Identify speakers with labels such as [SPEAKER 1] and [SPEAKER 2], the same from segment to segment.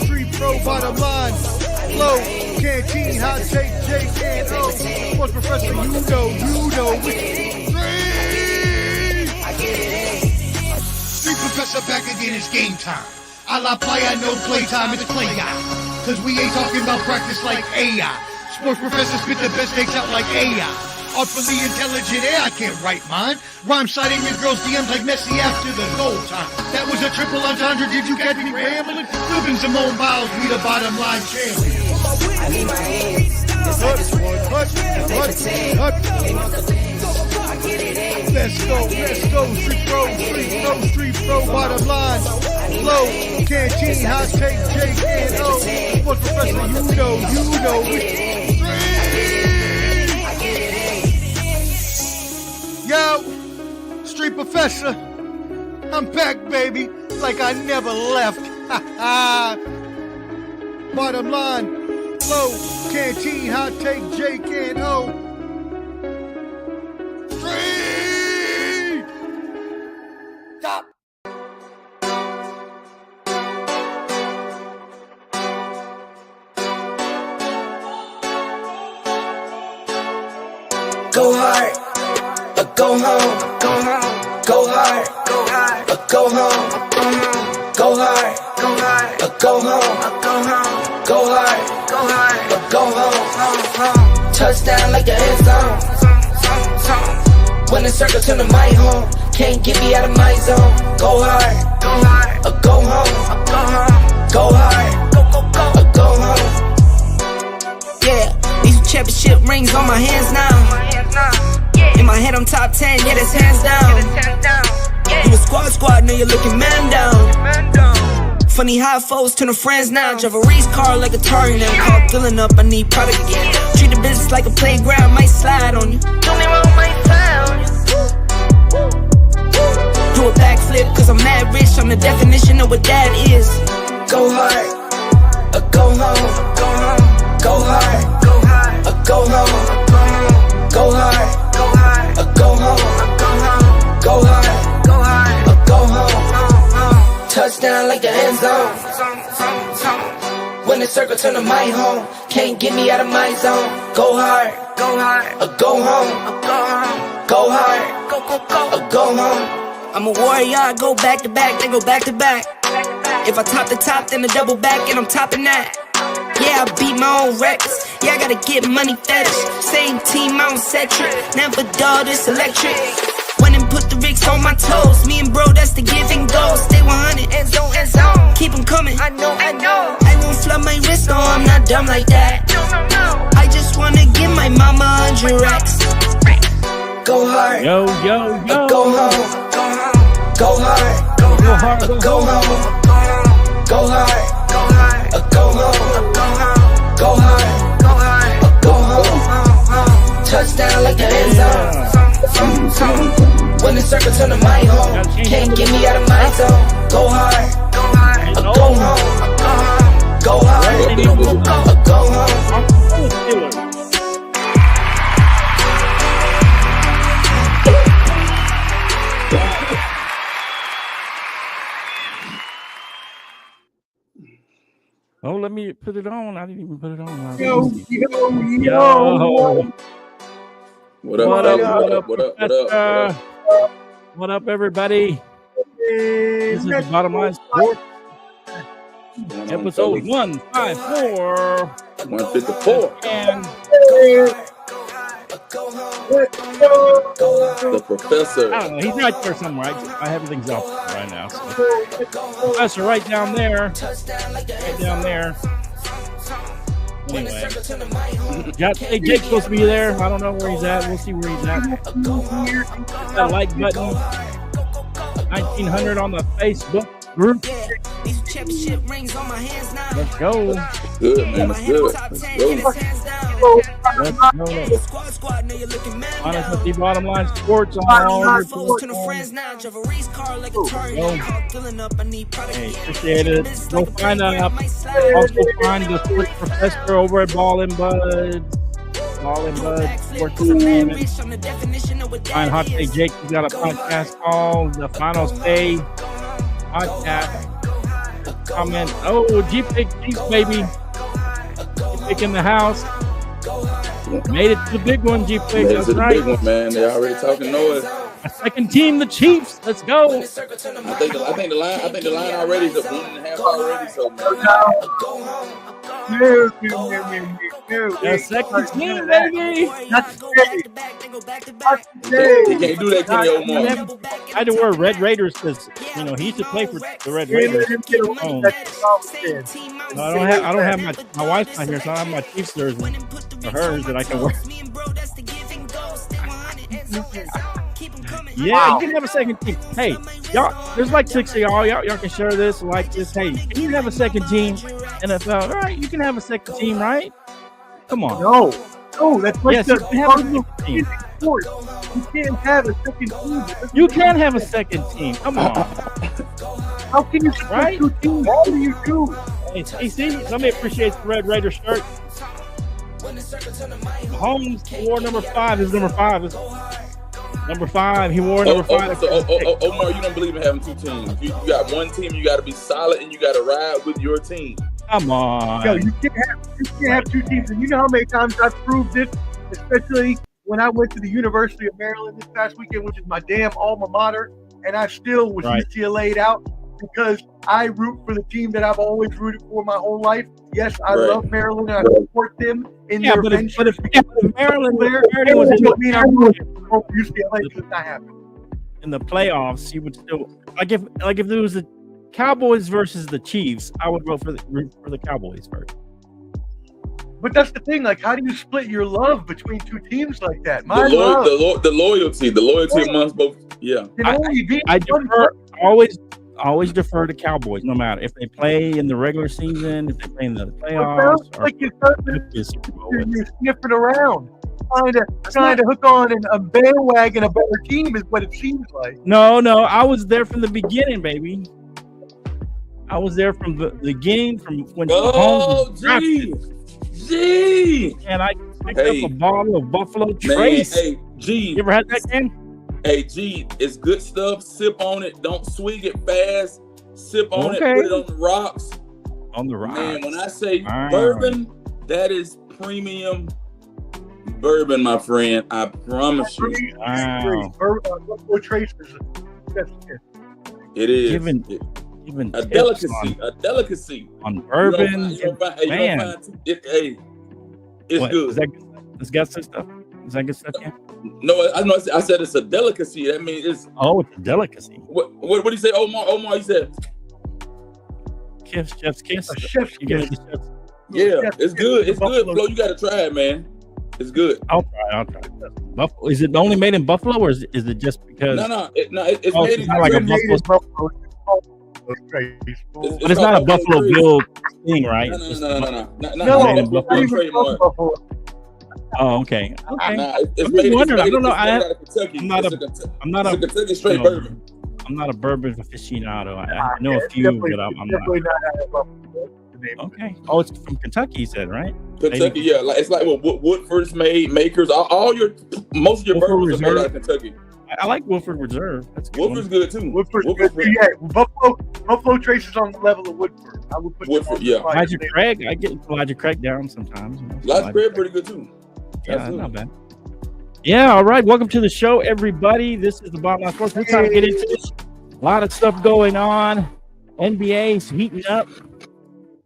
[SPEAKER 1] Street pro, bottom line. Flow, canteen, hot take, J&O. Sports professor, you know. Street professor back again, it's game time. A la playa, no playtime, it's play guy. Cause we ain't talking about practice like AI. Sports professor spit the best takes out like AI. Artfully intelligent, I can't write mine. Rhyme citing his girl's DMs like Messi after the goal time. That was a triple entendre, did you catch me rambling? Flipping Simone Biles, we the bottom line champion.
[SPEAKER 2] I need my hands, just like this one.
[SPEAKER 1] Let's go, street pro, bottom line. Flow, canteen, hot take, J&O. Sports professor, you know. Yo, street professor, I'm back, baby, like I never left. Bottom line, flow, canteen, hot take, J&O. Street! Stop!
[SPEAKER 2] Go hard. Go home, go hard, go home, go hard, go home, go hard, go home. Touchdown like the end zone. When the circle turn to my home, can't get me out of my zone. Go hard, go home, go hard, go home. Yeah, these championship rings on my hands now. In my head, I'm top 10, yeah, that's hands down. You a squad, know you're looking man down. Funny how foes turn to friends now. Drive a race car like a Atari now. Call filling up, I need product again. Treat the business like a playground, might slide on you. Don't me wrong, might slide on you. Do a backflip, cause I'm mad rich. I'm the definition of what that is. Go hard, go home, go hard, go home. Go hard, go home, go hard, go home. Touchdown like the end zone. When the circle turn to my home, can't get me out of my zone. Go hard, go home, go hard, go home. I'm a warrior, I go back to back, then go back to back. If I top the top, then a double back, and I'm topping that. Yeah, I beat my own records. Yeah, I gotta get money fetish. Same team, I don't set trick. Never dull, this electric. Went and put the Ricks on my toes. Me and bro, that's the give and go. Stay 100, end zone. Keep them coming. I know. I won't flood my wrist, no, I'm not dumb like that. No. I just wanna give my mama 100 racks. Go hard.
[SPEAKER 3] Yo.
[SPEAKER 2] Go home. Go hard. Go home. Go hard. Go home. Go hard, go home. Touchdown like the end zone. When the circle turn to my home, can't get me out of my zone. Go hard, go home. Go hard, go home.
[SPEAKER 3] Oh, let me put it on. I didn't even put it on.
[SPEAKER 1] Yo.
[SPEAKER 3] What up, everybody? This is the Bottom Line Sports. Episode 154.
[SPEAKER 4] 154.
[SPEAKER 3] And
[SPEAKER 4] the professor.
[SPEAKER 3] I don't know. He's right there somewhere. I have everything's off right now. So. Professor, right down there. Anyway, Jake's supposed to be there. I don't know where he's at. We'll see where he's at. Hit that like button. 1900 on the Facebook group. Let's go.
[SPEAKER 4] Good, man. It's good. Let's go.
[SPEAKER 3] Honest with the Bottom Line Sports on all reports. Hey, appreciate it. Go find also find the sports professor over at Ball and Buds. All in Bud, Sports Entertainment. Fine Hot Day Jake, we got a podcast called The Final Say Podcast. Comment. Oh, G-Pick, Chiefs, baby. G-Pick in the house. Made it to the big one, G-Pick. That's right.
[SPEAKER 4] Big one, man. They're already talking noise.
[SPEAKER 3] A second team, the Chiefs. Let's go.
[SPEAKER 4] I think the line already is at 1.5 already. So
[SPEAKER 3] The second team, baby.
[SPEAKER 4] he can't do that, Kenny Omar.
[SPEAKER 3] I had to wear Red Raiders because he used to play for the Red Raiders. No, I don't have my wife's not here, so I don't have my Chiefs jersey for hers that I can wear. Yeah, you can have a second team. Hey, y'all, there's like 6 of y'all. Y'all can share this, like this. Hey, can you have a second team? NFL, all right, you can have a second team, right? Come on.
[SPEAKER 5] No, that's like
[SPEAKER 3] Yes, you can have a second team.
[SPEAKER 5] sport. You can't have a second team.
[SPEAKER 3] You can have a second team. Come on.
[SPEAKER 5] How can you support
[SPEAKER 3] Right?
[SPEAKER 5] 2 teams? What do you do?
[SPEAKER 3] Hey, see, somebody appreciates the Red Raider shirt. Holmes wore number 5. His number 5 is number 5. He wore number 5.
[SPEAKER 4] Omar, you don't believe in having 2 teams. You got one team. You got to be solid, and you got to ride with your team.
[SPEAKER 3] Come on.
[SPEAKER 5] Yo, you can't have 2 teams. And you know how many times I've proved this, especially when I went to the University of Maryland this past weekend, which is my damn alma mater, and I still was
[SPEAKER 3] Right.
[SPEAKER 5] UCLA'd out because I root for the team that I've always rooted for my whole life. Yes, I
[SPEAKER 4] Right.
[SPEAKER 5] love Maryland and I support them in
[SPEAKER 3] Yeah,
[SPEAKER 5] their
[SPEAKER 3] but if
[SPEAKER 5] ventures.
[SPEAKER 3] Maryland was
[SPEAKER 5] I mean, I'm rooting for UCLA because that happened.
[SPEAKER 3] in the playoffs, you would still like if there was the Cowboys versus the Chiefs, I would root for the Cowboys first.
[SPEAKER 5] But that's the thing. Like, how do you split your love between 2 teams like that? My
[SPEAKER 4] The
[SPEAKER 5] love
[SPEAKER 4] loyalty amongst both. Yeah.
[SPEAKER 5] can only be
[SPEAKER 3] I
[SPEAKER 5] one
[SPEAKER 3] defer always defer to Cowboys, no matter if they play in the regular season, if they play in the playoffs,
[SPEAKER 5] Sounds
[SPEAKER 3] or
[SPEAKER 5] like you're sniffing around, trying to hook on a bandwagon a better team is what it seems like.
[SPEAKER 3] No, I was there from the beginning, baby. I was there from the beginning, from when Holmes was drafted.
[SPEAKER 4] G.
[SPEAKER 3] And I picked up a bottle of Buffalo Trace.
[SPEAKER 4] Hey, G.
[SPEAKER 3] You ever had that, Ken?
[SPEAKER 4] Hey, G, it's good stuff. Sip on it. Don't swig it fast. Sip on it.
[SPEAKER 3] Okay.
[SPEAKER 4] Put it on the rocks.
[SPEAKER 3] On the rocks.
[SPEAKER 4] Man, when I say
[SPEAKER 3] Wow.
[SPEAKER 4] bourbon, that is premium bourbon, my friend. I promise you.
[SPEAKER 3] Wow.
[SPEAKER 5] Buffalo Trace is
[SPEAKER 4] It is.
[SPEAKER 3] Given
[SPEAKER 4] a
[SPEAKER 3] tips
[SPEAKER 4] delicacy. A delicacy.
[SPEAKER 3] on bourbon. Man.
[SPEAKER 4] It's
[SPEAKER 3] What,
[SPEAKER 4] good.
[SPEAKER 3] Is that good stuff? Is that good stuff, Ken?
[SPEAKER 4] No, I said it's a delicacy. That means it's
[SPEAKER 3] Oh, it's a delicacy.
[SPEAKER 4] what do you say, Omar? Omar, you said
[SPEAKER 3] Chef's kiss.
[SPEAKER 5] a chef's
[SPEAKER 3] You give
[SPEAKER 5] kiss.
[SPEAKER 3] me the chef's.
[SPEAKER 4] yeah, it's good. It's good,
[SPEAKER 5] Buffalo.
[SPEAKER 4] Flo. You gotta try it, man. It's good.
[SPEAKER 3] I'll try it. Buffalo. Is it only made in Buffalo, or is it just because?
[SPEAKER 4] It's
[SPEAKER 3] Oh,
[SPEAKER 4] made
[SPEAKER 3] it's not like a
[SPEAKER 5] Made in
[SPEAKER 3] Buffalo,
[SPEAKER 5] Buffalo Trace.
[SPEAKER 3] but it's not a Buffalo Bill thing, right?
[SPEAKER 4] No,
[SPEAKER 3] It's
[SPEAKER 4] no,
[SPEAKER 3] just-
[SPEAKER 5] No,
[SPEAKER 3] made in
[SPEAKER 5] it's
[SPEAKER 3] Buffalo.
[SPEAKER 5] not even from Buffalo.
[SPEAKER 3] Oh, okay. Okay.
[SPEAKER 4] Nah, it's
[SPEAKER 3] I'm
[SPEAKER 4] made,
[SPEAKER 3] just wondering.
[SPEAKER 4] it's
[SPEAKER 3] I don't know.
[SPEAKER 4] made out of Kentucky.
[SPEAKER 3] I'm not
[SPEAKER 4] It's
[SPEAKER 3] a-
[SPEAKER 4] a
[SPEAKER 3] I'm not
[SPEAKER 4] it's
[SPEAKER 3] a.
[SPEAKER 4] a Kentucky straight
[SPEAKER 3] you know,
[SPEAKER 4] bourbon.
[SPEAKER 3] I'm not a bourbon aficionado. I know a
[SPEAKER 5] It's
[SPEAKER 3] few,
[SPEAKER 5] definitely-
[SPEAKER 3] but I'm
[SPEAKER 5] it's
[SPEAKER 3] not.
[SPEAKER 5] definitely not out of Buffalo. The name of it.
[SPEAKER 3] Okay. Oh, it's from Kentucky, you said, right?
[SPEAKER 4] Kentucky, yeah, like it's like what Woodford's made, makers, most of your
[SPEAKER 3] Woodford
[SPEAKER 4] bourbons are made out of
[SPEAKER 3] Reserve.
[SPEAKER 4] Kentucky.
[SPEAKER 3] I like Woodford Reserve. That's a good.
[SPEAKER 4] Woodford's good too.
[SPEAKER 5] Woodford's
[SPEAKER 4] Woodford's
[SPEAKER 5] good. Yeah, Buffalo Trace is on the level of Woodford. I would put them
[SPEAKER 4] Woodford,
[SPEAKER 5] on the
[SPEAKER 4] yeah.
[SPEAKER 5] side.
[SPEAKER 3] Elijah Craig. I get Elijah Craig down sometimes.
[SPEAKER 4] Elijah Craig pretty good too.
[SPEAKER 3] Yeah,
[SPEAKER 4] Absolutely.
[SPEAKER 3] not bad. Yeah, all right. Welcome to the show, everybody. This is the Bottom Line Sports. We're trying to get into this. A lot of stuff going on. NBA's heating up.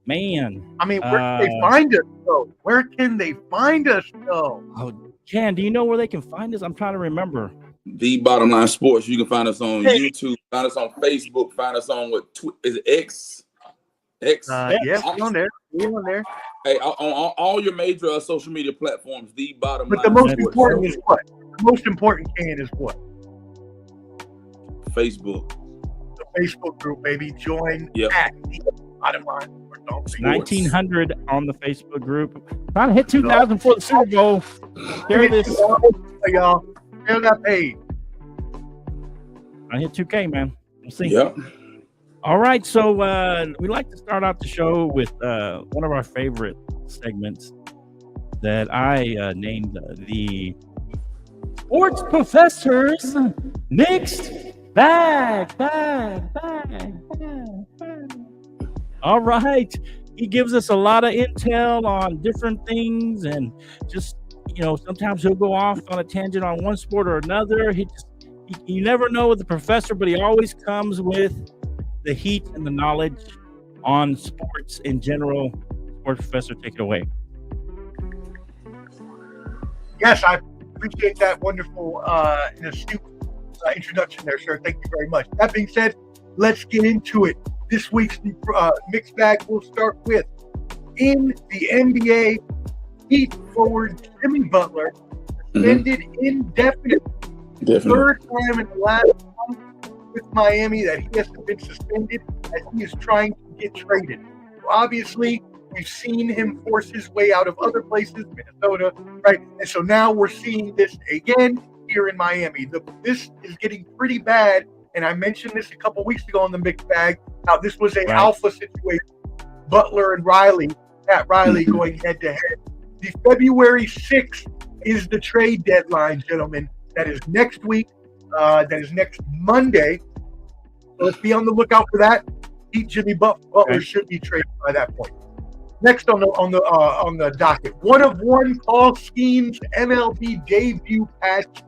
[SPEAKER 3] Man.
[SPEAKER 5] I mean, where can they find us though? Where can they find us though?
[SPEAKER 3] Oh, Ken, do you know where they can find us? I'm trying to remember.
[SPEAKER 4] The Bottom Line Sports. You can find us on YouTube, find us on Facebook, find us on is it X? X.
[SPEAKER 5] Yeah, we're on there. We're on there.
[SPEAKER 4] Hey, on all your major social media platforms, The Bottom
[SPEAKER 5] But
[SPEAKER 4] Line
[SPEAKER 5] the most
[SPEAKER 4] Sports.
[SPEAKER 5] important is what? The most important can is what?
[SPEAKER 4] Facebook.
[SPEAKER 5] The Facebook group, baby. Join
[SPEAKER 4] Yep.
[SPEAKER 5] at the Bottom Line. Or don't forget.
[SPEAKER 3] 1900 on the Facebook group. Trying to hit 2,000 for the Super Bowl. Hear this.
[SPEAKER 5] Y'all. Still got paid.
[SPEAKER 3] I hit 2K, man. We'll see.
[SPEAKER 4] Yep.
[SPEAKER 3] All right, so we like to start out the show with one of our favorite segments. that I named the Sports Professor's Mixed Bag. All right. He gives us a lot of intel on different things, and just, sometimes he'll go off on a tangent on one sport or another. You never know with the professor, but he always comes with the heat and the knowledge on sports in general. Sports Professor, take it away.
[SPEAKER 5] Yes, I appreciate that wonderful and astute introduction there, sir. Thank you very much. That being said, let's get into it. This week's mixed bag will start with, in the NBA, Heat forward Jimmy Butler suspended indefinitely. Third time in the last month with Miami that he has been suspended as he is trying to get traded. So obviously, we've seen him force his way out of other places, Minnesota, right? And so now we're seeing this again here in Miami. This is getting pretty bad, and I mentioned this a couple weeks ago on the mixed bag, how this was a alpha situation. Butler and Pat Riley going head to head. The February 6th is the trade deadline, gentlemen. That is next week. That is next Monday. So let's be on the lookout for that. Jimmy Butler should be traded by that point. Next on the docket, one of one Paul Skeens MLB debut patch.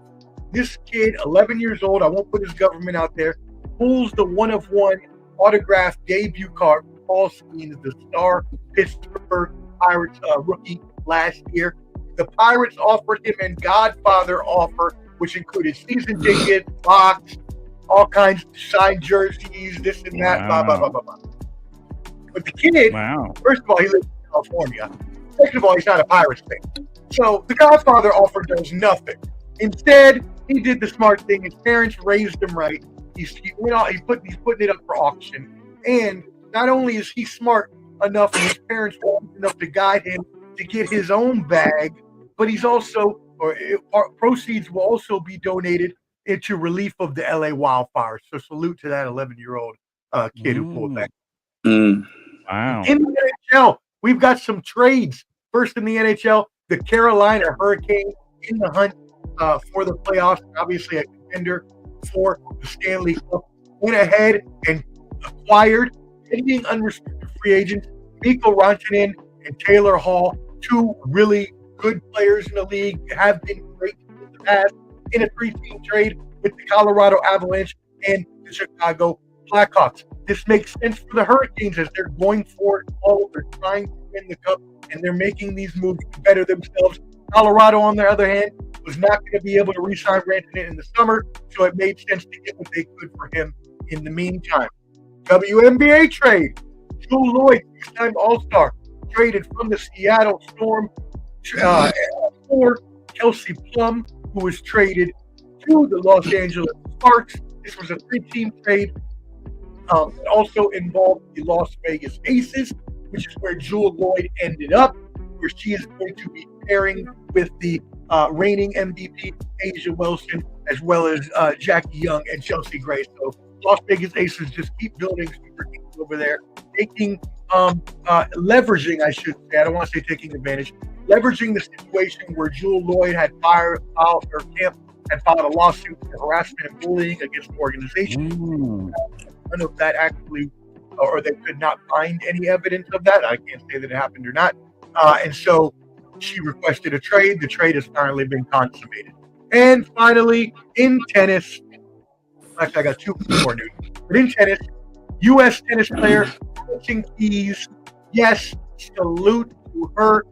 [SPEAKER 5] This kid, 11 years old, I won't put his government out there, pulls the one of one autographed debut card for Paul Skeens, the star Pittsburgh Pirates rookie last year. The Pirates offered him a Godfather offer, which included season ticket, box, all kinds of signed jerseys, this and that, blah, blah, blah, blah, blah. But the kid, first of all, he lives in California. Second of all, he's not a Pirates fan. So the Godfather offer does nothing. Instead, he did the smart thing. His parents raised him right. He's putting it up for auction. And not only is he smart enough and his parents were enough to guide him to get his own bag, but he's also, proceeds will also be donated into relief of the LA wildfires. So salute to that 11-year-old kid who pulled that.
[SPEAKER 3] Wow.
[SPEAKER 5] In the NHL, we've got some trades. First in the NHL, the Carolina Hurricanes in the hunt for the playoffs, obviously a contender for the Stanley Cup, went ahead and acquired, pending unrestricted free agents, Mikko Rantanen and Taylor Hall, two really good players in the league, have been great in the past, in a 3-team trade with the Colorado Avalanche and the Chicago Blackhawks. This makes sense for the Hurricanes as they're going for it all. They're trying to win the cup, and they're making these moves to better themselves. Colorado, on the other hand, was not going to be able to re-sign Rantanen in the summer, so it made sense to get what they could for him in the meantime. WNBA trade. Jewel Lloyd, 6-time All-Star, traded from the Seattle Storm for Kelsey Plum, who was traded to the Los Angeles Sparks. This was a 3-team trade. It also involved the Las Vegas Aces, which is where Jewel Lloyd ended up, where she is going to be pairing with the reigning MVP, Asia Wilson, as well as Jackie Young and Chelsea Gray. So Las Vegas Aces just keep building super teams over there, leveraging, I should say, I don't want to say taking advantage, leveraging the situation where Jewel Lloyd had filed a lawsuit for harassment and bullying against the organization. None of that actually, or they could not find any evidence of that. I can't say that it happened or not. And so she requested a trade. The trade has finally been consummated. And finally, in tennis, actually I got two more news. But in tennis, U.S. tennis player Coaching Keys, yes, salute to her.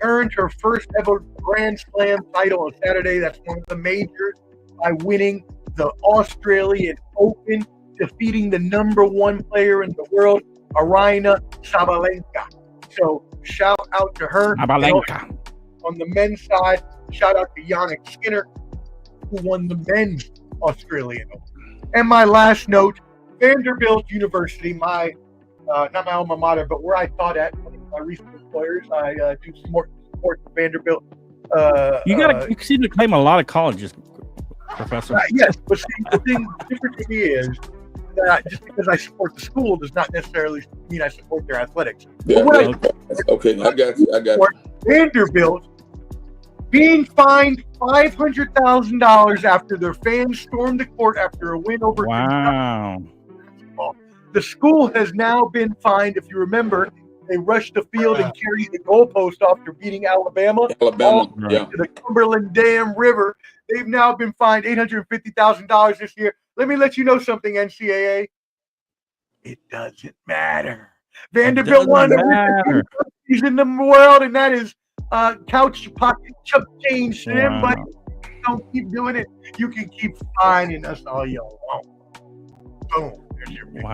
[SPEAKER 5] Earned her first ever Grand Slam title on Saturday. That's one of the majors by winning the Australian Open, defeating the number one player in the world, Aryna Sabalenka. So shout out to her.
[SPEAKER 3] Sabalenka.
[SPEAKER 5] On the men's side, shout out to Yannick Skinner, who won the men's Australian Open. And my last note, Vanderbilt University, not my alma mater, but where I taught at, one of my recent employers, I do support the Vanderbilt.
[SPEAKER 3] You seem to claim a lot of colleges, Professor.
[SPEAKER 5] Yes, but see, the difference to me is that just because I support the school does not necessarily mean I support their athletics.
[SPEAKER 4] Yeah, okay, I got you.
[SPEAKER 5] Vanderbilt being fined $500,000 after their fans stormed the court after a win over
[SPEAKER 3] Wow.
[SPEAKER 5] Kentucky. The school has now been fined. If you remember, they rushed the field and carried the goalpost after beating Alabama all
[SPEAKER 4] Yeah.
[SPEAKER 5] to the Cumberland Dam River. They've now been fined $850,000 this year. Let me let you know something, NCAA. It doesn't matter. Vanderbilt won the he's in the world, and that is couch pocket chuck change to them, but don't keep doing it. You can keep fining us all you want. Boom. There's your big.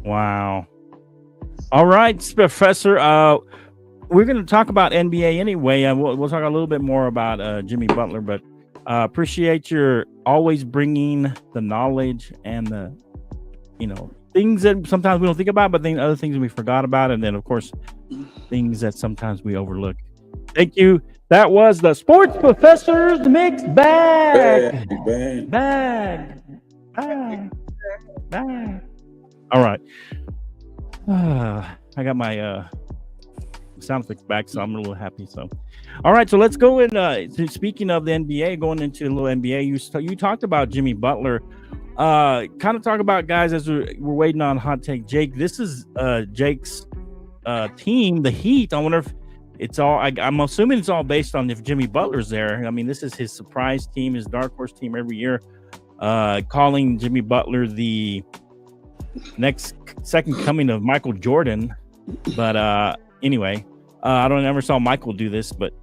[SPEAKER 3] Wow. All right, Professor. We're going to talk about NBA anyway. We'll talk a little bit more about Jimmy Butler, but appreciate your always bringing the knowledge and the, things that sometimes we don't think about, but then other things we forgot about, and then of course things that sometimes we overlook. Thank you. That was the Sports Professor's Mixed Bag. Bag. All right. I got my sound effects back, so I'm a little happy. So, all right. So let's go in. Speaking of the NBA, going into a little NBA, you talked about Jimmy Butler. Kind of talk about guys as we're waiting on hot take. Jake, this is Jake's team, the Heat. I wonder if it's all. I'm assuming it's all based on if Jimmy Butler's there. I mean, this is his surprise team, his dark horse team every year. Calling Jimmy Butler the next second coming of Michael Jordan. But anyway, I don't ever saw Michael do this, but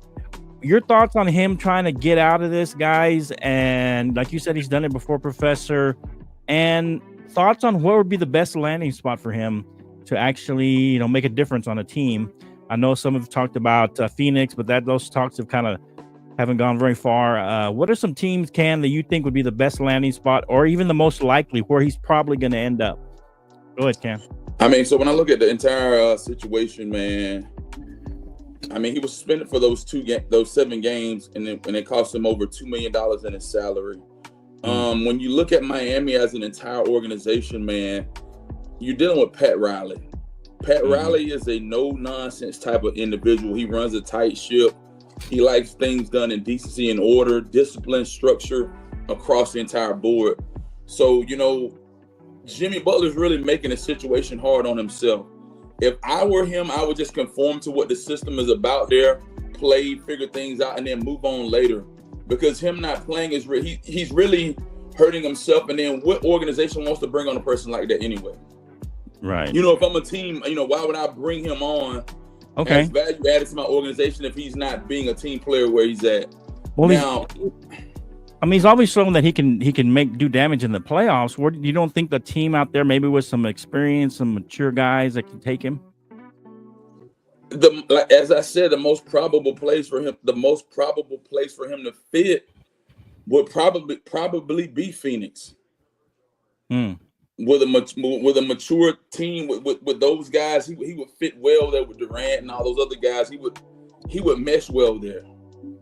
[SPEAKER 3] your thoughts on him trying to get out of this, guys? And like you said, he's done it before, Professor. And thoughts on what would be the best landing spot for him to actually, make a difference on a team. I know some have talked about Phoenix, but those talks have kind of haven't gone very far. What are some teams, Cam, that you think would be the best landing spot, or even the most likely where he's probably going to end up? Go ahead, Cam.
[SPEAKER 4] I mean, so when I look at the entire situation, man, I mean, he was suspended for those 7 games, and it cost him over $2 million in his salary. When you look at Miami as an entire organization, man, you're dealing with Pat Riley. Pat Riley is a no-nonsense type of individual. He runs a tight ship. He likes things done in decency and order, discipline, structure across the entire board. So, Jimmy Butler's really making the situation hard on himself. If I were him, I would just conform to what the system is about there, play, figure things out, and then move on later. Because him not playing is he's really hurting himself. And then what organization wants to bring on a person like that anyway?
[SPEAKER 3] Right.
[SPEAKER 4] If I'm a team, why would I bring him on as value added to my organization if he's not being a team player where he's at?
[SPEAKER 3] Well, now, he's always shown that he can do damage in the playoffs. You don't think the team out there, maybe with some experience, some mature guys that can take him?
[SPEAKER 4] As I said, the most probable place for him to fit would probably be Phoenix. With a mature team with those guys, he would fit well there with Durant and all those other guys. He would mesh well there.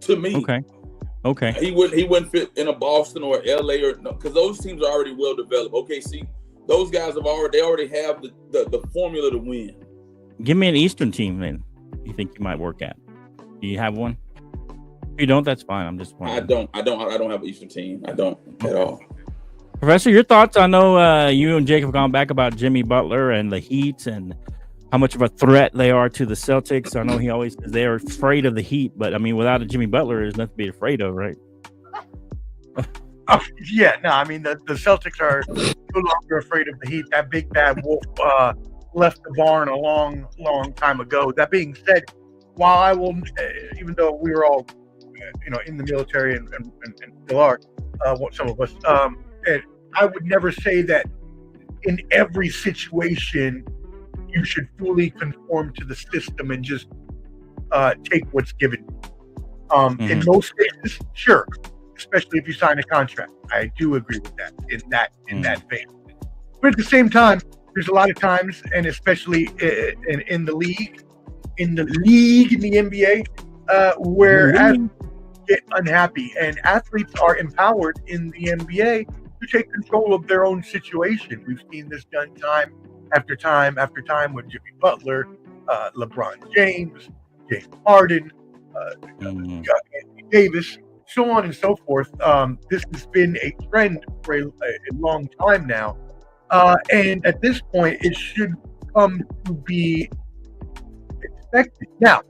[SPEAKER 4] To me,
[SPEAKER 3] okay.
[SPEAKER 4] He wouldn't fit in a Boston or LA because those teams are already well developed. Okay, see, those guys already have the formula to win.
[SPEAKER 3] Give me an Eastern team then. You think you might work at? Do you have one? If you don't, that's fine. I'm just wondering.
[SPEAKER 4] I don't have an Eastern team. I don't at all.
[SPEAKER 3] Professor, your thoughts? I know you and Jake have gone back about Jimmy Butler and the Heat and how much of a threat they are to the Celtics. I know he always says they're afraid of the Heat, but I mean, without a Jimmy Butler, there's nothing to be afraid of, right?
[SPEAKER 5] Yeah, no, I mean, the Celtics are no longer afraid of the Heat. That big bad wolf left the barn a long, long time ago. That being said, while I will, even though we were all, in the military and still are, some of us, and I would never say that in every situation you should fully conform to the system and just take what's given. In most cases, sure, especially if you sign a contract. I do agree with that in that vein. But at the same time, there's a lot of times, and especially in the league, in the NBA, where athletes get unhappy, and athletes are empowered in the NBA to take control of their own situation. We've seen this done time after time after time with Jimmy Butler, LeBron James, James Harden, Anthony Davis, so on and so forth. This has been a trend for a long time now. And at this point, it should come to be expected. Now,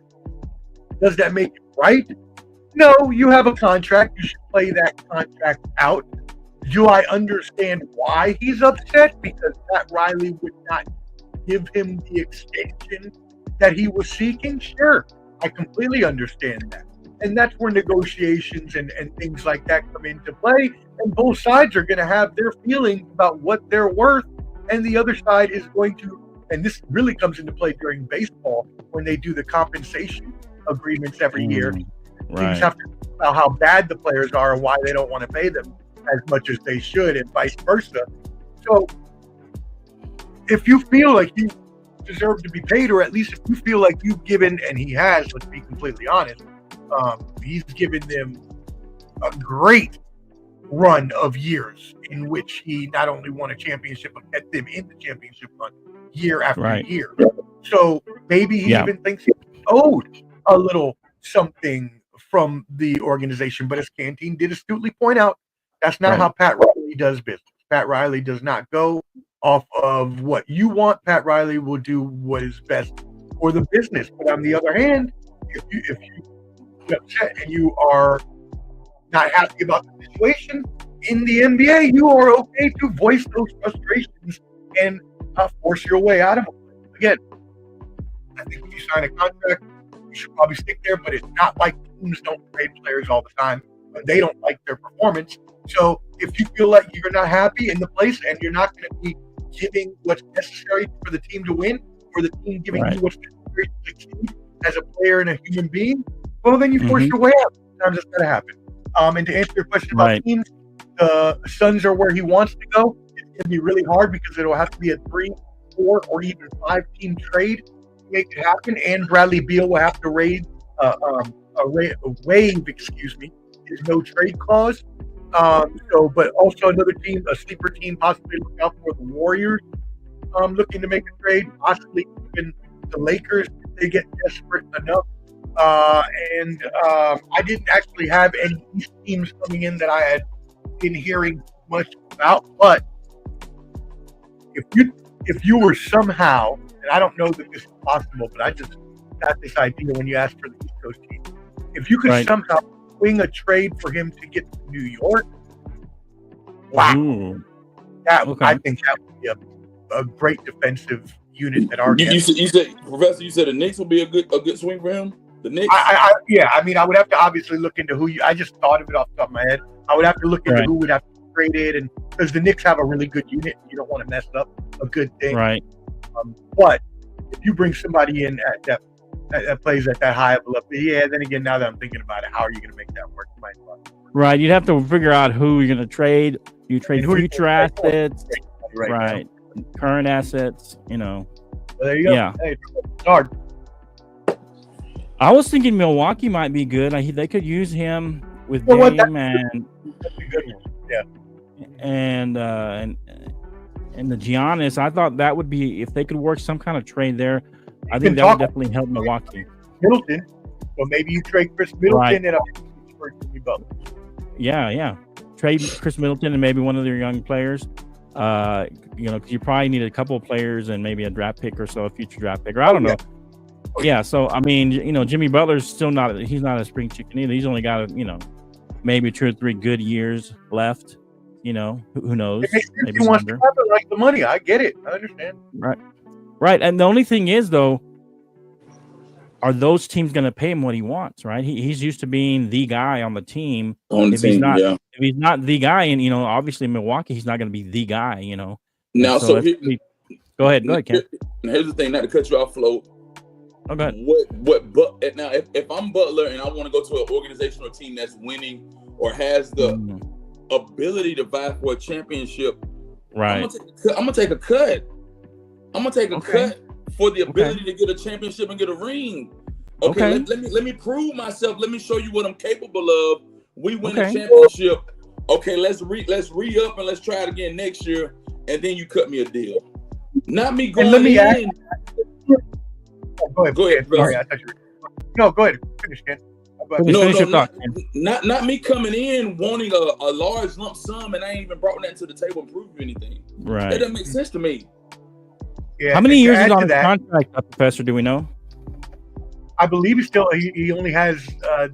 [SPEAKER 5] does that make it right? No, you have a contract. You should play that contract out. Do I understand why he's upset? Because Pat Riley would not give him the extension that he was seeking? Sure, I completely understand that. And that's where negotiations and things like that come into play. And both sides are going to have their feelings about what they're worth. And the other side is going to, and this really comes into play during baseball when they do the compensation agreements every year.
[SPEAKER 3] Right.
[SPEAKER 5] Teams have to think about how bad the players are and why they don't want to pay them as much as they should, and vice versa. So if you feel like you deserve to be paid, or at least if you feel like you've given, and he has, let's be completely honest, he's given them a great run of years in which he not only won a championship, but kept them in the championship run year after year. So maybe he even thinks he's owed a little something from the organization. But as Canteen did astutely point out, that's not how Pat Riley does business. Pat Riley does not go off of what you want. Pat Riley will do what is best for the business. But on the other hand, if you get upset and you are not happy about the situation in the NBA, you are okay to voice those frustrations and force your way out of them. Again, I think when you sign a contract, you should probably stick there, but it's not like teams don't trade players all the time. They don't like their performance. So if you feel like you're not happy in the place and you're not going to be giving what's necessary for the team to win, or the team giving you what's necessary to succeed as a player and a human being, well, then you force your way out. Sometimes it's going to happen. And to answer your question about teams, the Suns are where he wants to go. It's going to be really hard because it'll have to be a 3, 4, or even 5-team trade to make it happen. And Bradley Beal will have to waive his no trade clause. But also another team, a sleeper team, possibly look out for the Warriors, looking to make a trade, possibly even the Lakers if they get desperate enough. I didn't actually have any East teams coming in that I had been hearing much about. But if you were somehow, and I don't know that this is possible, but I just got this idea when you asked for the East Coast team. If you could somehow swing a trade for him to get to New York, wow. I think that would be a great defensive unit that our
[SPEAKER 4] you said, Professor, you said the Knicks would be a good swing for him? The Knicks?
[SPEAKER 5] I mean, I would have to obviously look into who I just thought of it off the top of my head. I would have to look into who would have to trade it, and because the Knicks have a really good unit, you don't want to mess up a good thing.
[SPEAKER 3] Right.
[SPEAKER 5] But if you bring somebody in that plays at that high of a level, then again, now that I'm thinking about it, how are you going to make that work?
[SPEAKER 3] Right. You'd have to figure out who you're going to trade. You trade future assets. Right. Current assets,
[SPEAKER 5] Well, there you go.
[SPEAKER 3] Yeah.
[SPEAKER 5] Hey, it's hard.
[SPEAKER 3] I was thinking Milwaukee might be good. They could use him with Dame
[SPEAKER 5] that's a good one. Yeah.
[SPEAKER 3] And the Giannis. I thought that would be, if they could work some kind of trade there, I think that would definitely help Milwaukee.
[SPEAKER 5] Middleton. Well, maybe you trade Chris Middleton and for Jimmy Butler.
[SPEAKER 3] Yeah. Trade Chris Middleton and maybe one of their young players. Because you probably need a couple of players and maybe a draft pick or so, a future draft pick, or I don't know. Yeah, so I mean, Jimmy Butler's still he's not a spring chicken either. He's only got maybe 2 or 3 good years left. Who knows?
[SPEAKER 5] Maybe he wants to have it, like the money. I get it. I understand.
[SPEAKER 3] Right. And the only thing is, though, are those teams going to pay him what he wants? Right? He's used to being the guy on the team. If he's not the guy, and obviously Milwaukee, he's not going to be the guy.
[SPEAKER 4] Now,
[SPEAKER 3] go ahead, Ken.
[SPEAKER 4] Here's the thing, not to cut you off, Flo.
[SPEAKER 3] Oh, go ahead.
[SPEAKER 4] Now, if I'm Butler and I want to go to an organization or team that's winning or has the ability to vie for a championship,
[SPEAKER 3] right?
[SPEAKER 4] I'm gonna take a cut. I'm gonna take a cut for the ability to get a championship and get a ring. Okay. Let me prove myself. Let me show you what I'm capable of. We win a championship. Okay, let's re-up and let's try it again next year, and then you cut me a deal. Not me going in.
[SPEAKER 5] Go ahead. Sorry, I thought you were. No, go ahead. Finish, Ken. But
[SPEAKER 3] Finish
[SPEAKER 4] No,
[SPEAKER 3] your thought.
[SPEAKER 4] not me coming in wanting a large lump sum and I ain't even brought that to the table and proved anything. That
[SPEAKER 3] Right.
[SPEAKER 4] doesn't make sense to me.
[SPEAKER 5] yeah,
[SPEAKER 3] How many
[SPEAKER 5] and to
[SPEAKER 3] years is
[SPEAKER 5] add
[SPEAKER 3] on
[SPEAKER 5] to
[SPEAKER 3] his
[SPEAKER 5] that,
[SPEAKER 3] contract, Professor? Do we know?
[SPEAKER 5] I believe he only has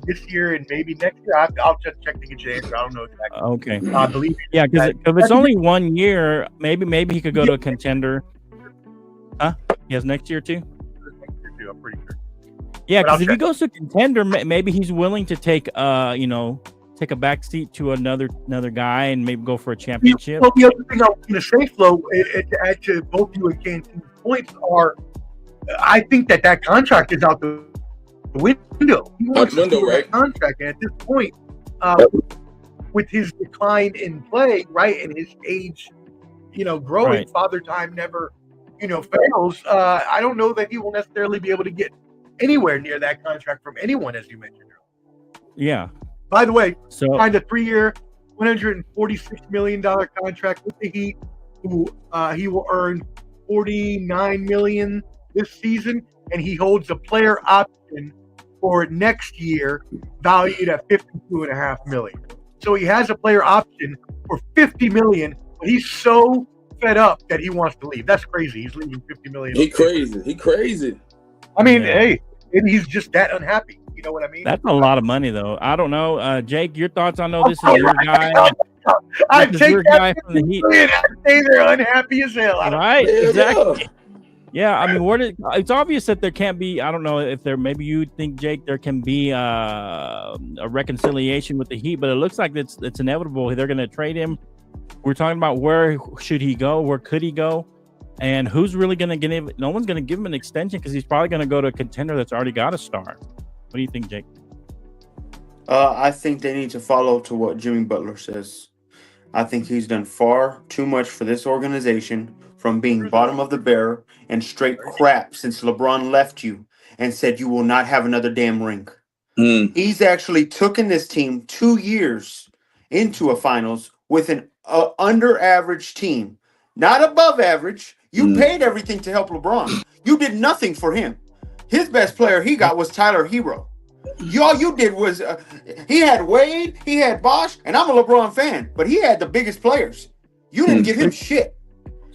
[SPEAKER 5] this year and maybe next year. I'll just check to get you the answer. I don't know exactly.
[SPEAKER 3] Okay.
[SPEAKER 5] I believe
[SPEAKER 3] Yeah, because
[SPEAKER 5] that-
[SPEAKER 3] if it's only 1 year, maybe he could go to a contender. Huh? He has next year too.
[SPEAKER 5] next year too, I'm pretty sure.
[SPEAKER 3] Yeah,
[SPEAKER 5] But I'll
[SPEAKER 3] because if he
[SPEAKER 5] check.
[SPEAKER 3] goes to contender, maybe he's willing to take take a back seat to another guy and maybe go for a championship.
[SPEAKER 5] Well, the other thing I was going to say, Flo, to add to both you and Canton's points are, I think that contract is out the window. He wants
[SPEAKER 4] window,
[SPEAKER 5] to do
[SPEAKER 4] right?
[SPEAKER 5] that contract, and at this point, with his decline in play, right, and his age, growing,
[SPEAKER 3] Right.
[SPEAKER 5] father time never, fails. I don't know that he will necessarily be able to get anywhere near that contract from anyone, as you mentioned earlier.
[SPEAKER 3] Yeah.
[SPEAKER 5] By the way,
[SPEAKER 3] So
[SPEAKER 5] signed a 3-year, $146 million contract with the Heat, who he will earn $49 million this season, and he holds a player option for next year, valued at $52.5 million. So he has a player option for $50 million, but he's so fed up that he wants to leave. That's crazy. He's leaving $50 million.
[SPEAKER 4] He crazy.
[SPEAKER 5] I mean,
[SPEAKER 3] Yeah.
[SPEAKER 5] hey, and he's just that unhappy. You know what I mean?
[SPEAKER 3] that's a lot of money, though. I don't know, Jake. Your thoughts? I know this is your guy.
[SPEAKER 5] I
[SPEAKER 3] This is
[SPEAKER 5] take
[SPEAKER 3] your
[SPEAKER 5] that
[SPEAKER 3] guy from the Heat,
[SPEAKER 5] million and say they're unhappy as hell. I don't-
[SPEAKER 3] right?
[SPEAKER 4] Yeah,
[SPEAKER 3] Exactly. Yeah, I mean, it's obvious that there can't be. I don't know if there. Maybe you think, Jake, there can be a reconciliation with the Heat, but it looks like it's inevitable. They're going to trade him. We're talking about where should he go, where could he go, and who's really going to get him. No one's going to give him an extension because he's probably going to go to a contender that's already got a star. What do you think, Jake?
[SPEAKER 6] I think they need to follow to what Jimmy Butler says. I think he's done far too much for this organization, from being bottom of the barrel and straight crap since LeBron left you and said you will not have another damn ring.
[SPEAKER 4] Mm.
[SPEAKER 6] He's actually taken this team 2 years into a finals with an under average team, not above average. You paid everything to help LeBron. You did nothing for him. His best player he got was Tyler Hero. All you did was he had Wade, he had Bosh, and I'm a LeBron fan, but he had the biggest players. You didn't give him shit.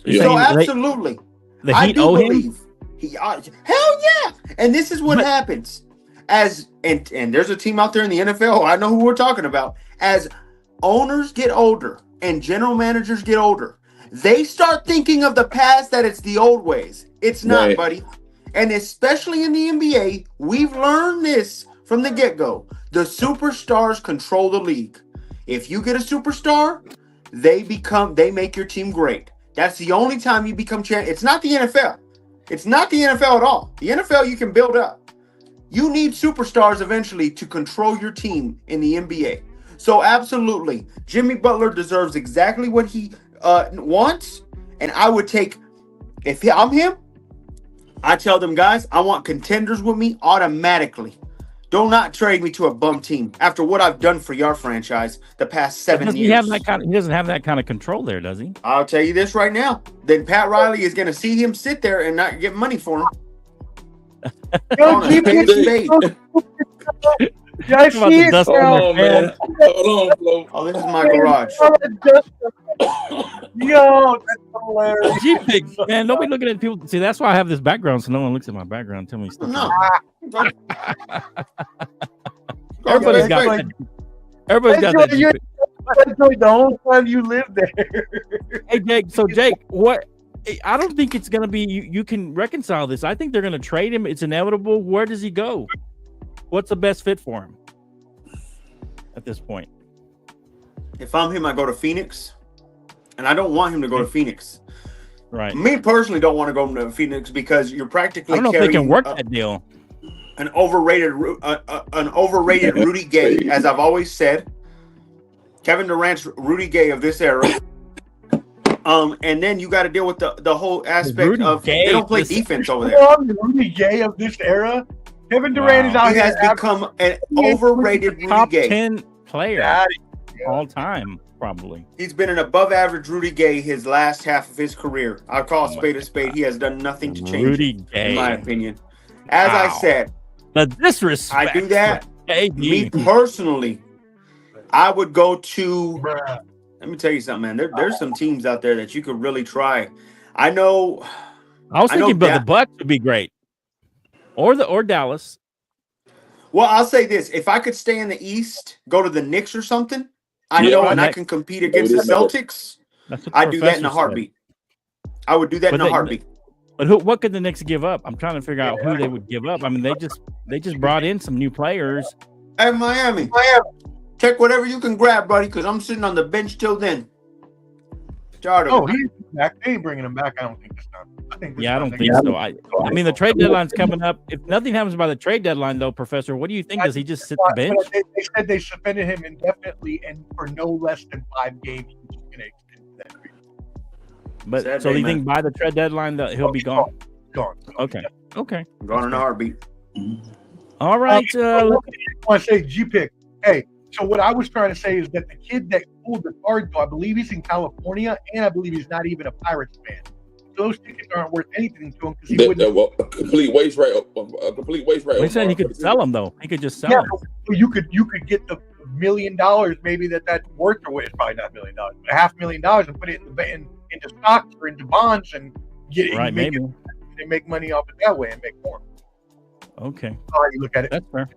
[SPEAKER 3] You're
[SPEAKER 6] So
[SPEAKER 3] saying
[SPEAKER 6] absolutely,
[SPEAKER 3] the
[SPEAKER 6] I
[SPEAKER 3] Heat
[SPEAKER 6] do
[SPEAKER 3] owe him.
[SPEAKER 6] believe hell yeah. And this is what happens and there's a team out there in the NFL. I know who we're talking about. As owners get older and general managers get older, they start thinking of the past that it's the old ways. It's not,
[SPEAKER 4] Right.
[SPEAKER 6] buddy. And especially in the NBA, we've learned this from the get-go. The superstars control the league. If you get a superstar, they make your team great. That's the only time you become champion. It's not the NFL. It's not the NFL at all. The NFL you can build up. You need superstars eventually to control your team in the NBA. So absolutely, Jimmy Butler deserves exactly what he wants. And I would take, if I'm him, I tell them, guys, I want contenders with me automatically. Do not trade me to a bum team after what I've done for your franchise the past 7
[SPEAKER 3] Doesn't
[SPEAKER 6] years.
[SPEAKER 3] he have that kind he doesn't have that kind of control there, does he?
[SPEAKER 6] I'll tell you this right now. Then Pat Riley is going to see him sit there and not get money for him.
[SPEAKER 5] Yo,
[SPEAKER 6] Honest, pay the spade.
[SPEAKER 5] Yeah, I see it
[SPEAKER 3] Dust
[SPEAKER 5] now.
[SPEAKER 3] on
[SPEAKER 4] Hold on, man. Hold on, Flo.
[SPEAKER 6] Oh, this is my garage.
[SPEAKER 5] Yo, that's hilarious.
[SPEAKER 3] G-Pick, man, nobody looking at people. See, that's why I have this background, so no one looks at my background and tell me stuff.
[SPEAKER 6] No.
[SPEAKER 3] Everybody's got everybody's got that.
[SPEAKER 5] You're-
[SPEAKER 3] G-Pick.
[SPEAKER 5] the whole time you lived there.
[SPEAKER 3] Hey, Jake. So, Jake, what? I don't think it's gonna be. You can reconcile this. I think they're gonna trade him. It's inevitable. Where does he go? What's the best fit for him at this point?
[SPEAKER 6] If I'm him, I go to Phoenix. And I don't want him to go to Phoenix.
[SPEAKER 3] Right.
[SPEAKER 6] Me personally don't want to go to Phoenix because you're
[SPEAKER 3] I
[SPEAKER 6] practically
[SPEAKER 3] don't know if they
[SPEAKER 6] carrying
[SPEAKER 3] can work that deal.
[SPEAKER 6] an overrated Rudy Gay, as I've always said. Kevin Durant's Rudy Gay of this era. And then you got to deal with the whole aspect
[SPEAKER 3] Rudy
[SPEAKER 6] of
[SPEAKER 3] Gay
[SPEAKER 6] they don't play
[SPEAKER 3] this-
[SPEAKER 6] defense over
[SPEAKER 5] You
[SPEAKER 6] there.
[SPEAKER 5] know, I'm the Rudy Gay of this era. Kevin Durant is out
[SPEAKER 6] He
[SPEAKER 5] here.
[SPEAKER 6] has become an overrated Rudy
[SPEAKER 3] Top
[SPEAKER 6] Gay.
[SPEAKER 3] 10 player
[SPEAKER 5] Got
[SPEAKER 3] all time, probably.
[SPEAKER 6] He's been an above average Rudy Gay his last half of his career. I'll call a spade a spade. He has done nothing to change
[SPEAKER 3] Rudy
[SPEAKER 6] it,
[SPEAKER 3] Gay.
[SPEAKER 6] in my opinion. As I
[SPEAKER 3] Wow.
[SPEAKER 6] said,
[SPEAKER 3] The disrespect.
[SPEAKER 6] I do that Me personally, I would go to.
[SPEAKER 5] Bruh.
[SPEAKER 6] Let me tell you something, man. There's some teams out there that you could really try. I know.
[SPEAKER 3] I was thinking about
[SPEAKER 6] Da-
[SPEAKER 3] the Bucks would be great, or Dallas.
[SPEAKER 6] Well, I'll say this: if I could stay in the East, go to the Knicks or something, I
[SPEAKER 4] Yeah,
[SPEAKER 6] know,
[SPEAKER 3] right.
[SPEAKER 6] and I can compete against the Celtics.
[SPEAKER 3] That's what the
[SPEAKER 6] I'd do that in a
[SPEAKER 3] professor said.
[SPEAKER 6] heartbeat. I would do that in a heartbeat.
[SPEAKER 3] But what could the Knicks give up? I'm trying to figure out who they would give up. I mean, they just brought in some new players.
[SPEAKER 6] Hey, Miami, check whatever you can grab, buddy, because I'm sitting on the bench till then. Charter.
[SPEAKER 5] Oh, he's back. They ain't bringing him back. I don't think this time.
[SPEAKER 3] I don't think so. I mean, the trade deadline's coming up. If nothing happens by the trade deadline, though, Professor, what do you think? Does he just sit the bench?
[SPEAKER 5] They said they suspended him indefinitely and for no less than 5 games. Which is going to extend that period.
[SPEAKER 3] But
[SPEAKER 6] Sad
[SPEAKER 3] so
[SPEAKER 6] day,
[SPEAKER 3] you
[SPEAKER 6] man.
[SPEAKER 3] think by the trade deadline that he'll be gone?
[SPEAKER 5] Gone.
[SPEAKER 3] Okay.
[SPEAKER 6] Gone in a heartbeat.
[SPEAKER 3] All right.
[SPEAKER 5] I want to say G-Pick. Hey, so what I was trying to say is that the kid that pulled the card, though, I believe he's in California, and I believe he's not even a Pirates fan. So those tickets aren't worth anything to him because he wouldn't.
[SPEAKER 4] A complete waste rate. A complete waste rate.
[SPEAKER 3] He said he could sell them though. He could just sell
[SPEAKER 5] Yeah,
[SPEAKER 3] them.
[SPEAKER 5] so you could get the $1 million, maybe that's worth, or it's probably not $1 million, but $500,000 and put it into stocks or into bonds and get it.
[SPEAKER 3] Right, maybe.
[SPEAKER 5] They make money off it that way and make more.
[SPEAKER 3] Okay.
[SPEAKER 5] How you look at it.
[SPEAKER 3] That's fair.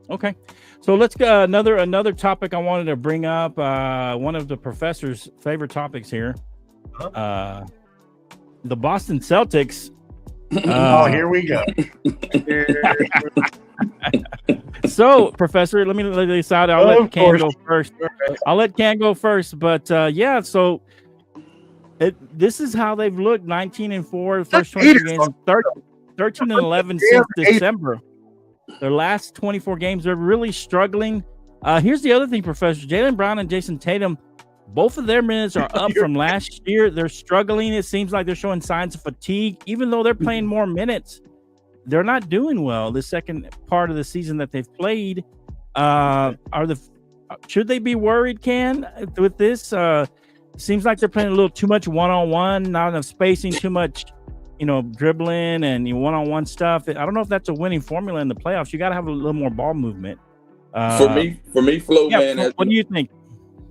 [SPEAKER 3] Okay, so let's go another topic I wanted to bring up. One of the professor's favorite topics here. The Boston Celtics.
[SPEAKER 5] Oh, here we go.
[SPEAKER 3] So, Professor, let me lay this out. I'll let Can go first. But yeah, so this is how they've looked: 19-4, first 22 games, 13-11 since December. Their last 24 games, they're really struggling. Here's the other thing, Professor. Jaylen Brown and Jason Tatum, both of their minutes are up from last year. They're struggling. It seems like they're showing signs of fatigue. Even though they're playing more minutes, they're not doing well. The second part of the season that they've played, should they be worried, Can, with this? Seems like they're playing a little too much one-on-one, not enough spacing, too much dribbling and one-on-one stuff. I don't know if that's a winning formula in the playoffs. You got to have a little more ball movement.
[SPEAKER 4] For me, Flo, man.
[SPEAKER 3] What do you think?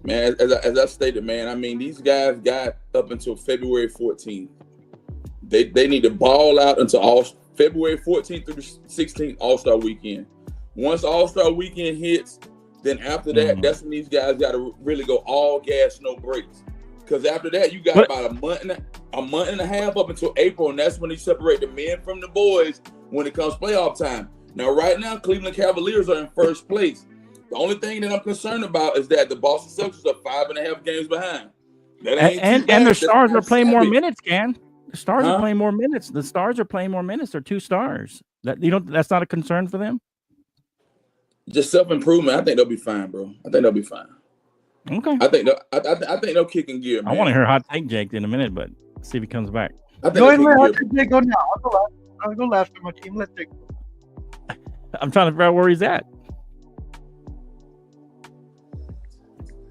[SPEAKER 4] Man, as I stated, man, I mean, these guys got up until February 14th. They need to ball out until February 14th through the 16th All-Star Weekend. Once All-Star Weekend hits, then after that, that's when these guys got to really go all gas, no brakes. Because after that, you got about a month and a half up until April, and that's when you separate the men from the boys when it comes playoff time. Now, right now, Cleveland Cavaliers are in first place. The only thing that I'm concerned about is that the Boston Celtics are 5.5 games behind.
[SPEAKER 3] And their stars are playing more minutes, Can. The stars are playing more minutes. The stars are playing more minutes. They're 2 stars. That's not a concern for them?
[SPEAKER 4] Just self-improvement. I think they'll be fine, bro. I think they'll be fine.
[SPEAKER 3] Okay.
[SPEAKER 4] I think they'll kick in gear, man.
[SPEAKER 3] I want to hear hot take Jake in a minute, but see if he comes back.
[SPEAKER 5] Go ahead and let Jake go now. I'll go last for my team. Let's take.
[SPEAKER 3] I'm trying to figure out where he's at.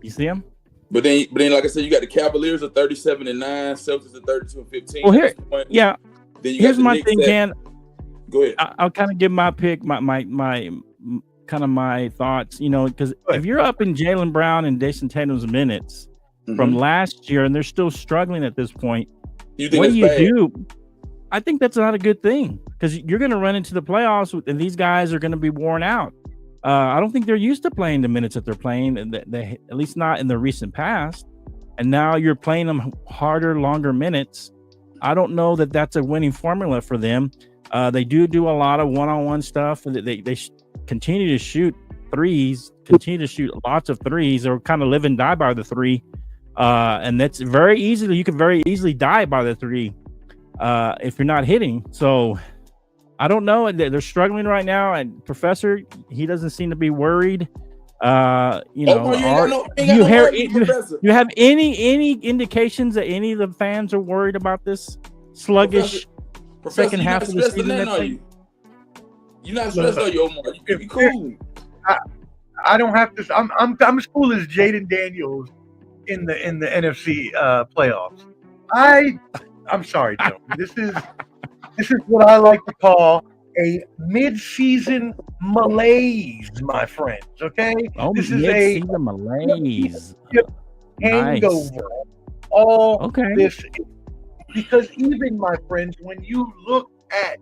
[SPEAKER 3] You see him?
[SPEAKER 4] But then, like I said, you got the Cavaliers at 37-9, Celtics at 32-15.
[SPEAKER 3] Well, here, yeah.
[SPEAKER 4] Then
[SPEAKER 3] here's my thing, Can.
[SPEAKER 4] Go ahead.
[SPEAKER 3] I'll kind of give my pick, my kind of my thoughts, because if you're up in Jaylen Brown and Jason Tatum's minutes from last year and they're still struggling at this point, what do you do? I think that's not a good thing because you're going to run into the playoffs and these guys are going to be worn out. I don't think they're used to playing the minutes that they're playing, they, at least not in the recent past. And now you're playing them harder, longer minutes. I don't know that that's a winning formula for them. They do a lot of one-on-one stuff. They continue to shoot threes, continue to shoot lots of threes, or kind of live and die by the three. And that's very easily, you can very easily die by the three if you're not hitting. So I don't know. They're struggling right now. And Professor, he doesn't seem to be worried. You have any indications that any of the fans are worried about this sluggish second half of the season?
[SPEAKER 4] You're not stressed, are you, Omar? You be cool.
[SPEAKER 5] I don't have to. I'm as cool as Jaden Daniels in the NFC playoffs. I'm sorry, Joe. This is what I like to call a mid-season malaise, my friends. Okay,
[SPEAKER 3] Oh,
[SPEAKER 5] this is a
[SPEAKER 3] mid-season malaise. Nice.
[SPEAKER 5] hangover. All
[SPEAKER 3] Okay.
[SPEAKER 5] this, because even my friends, when you look at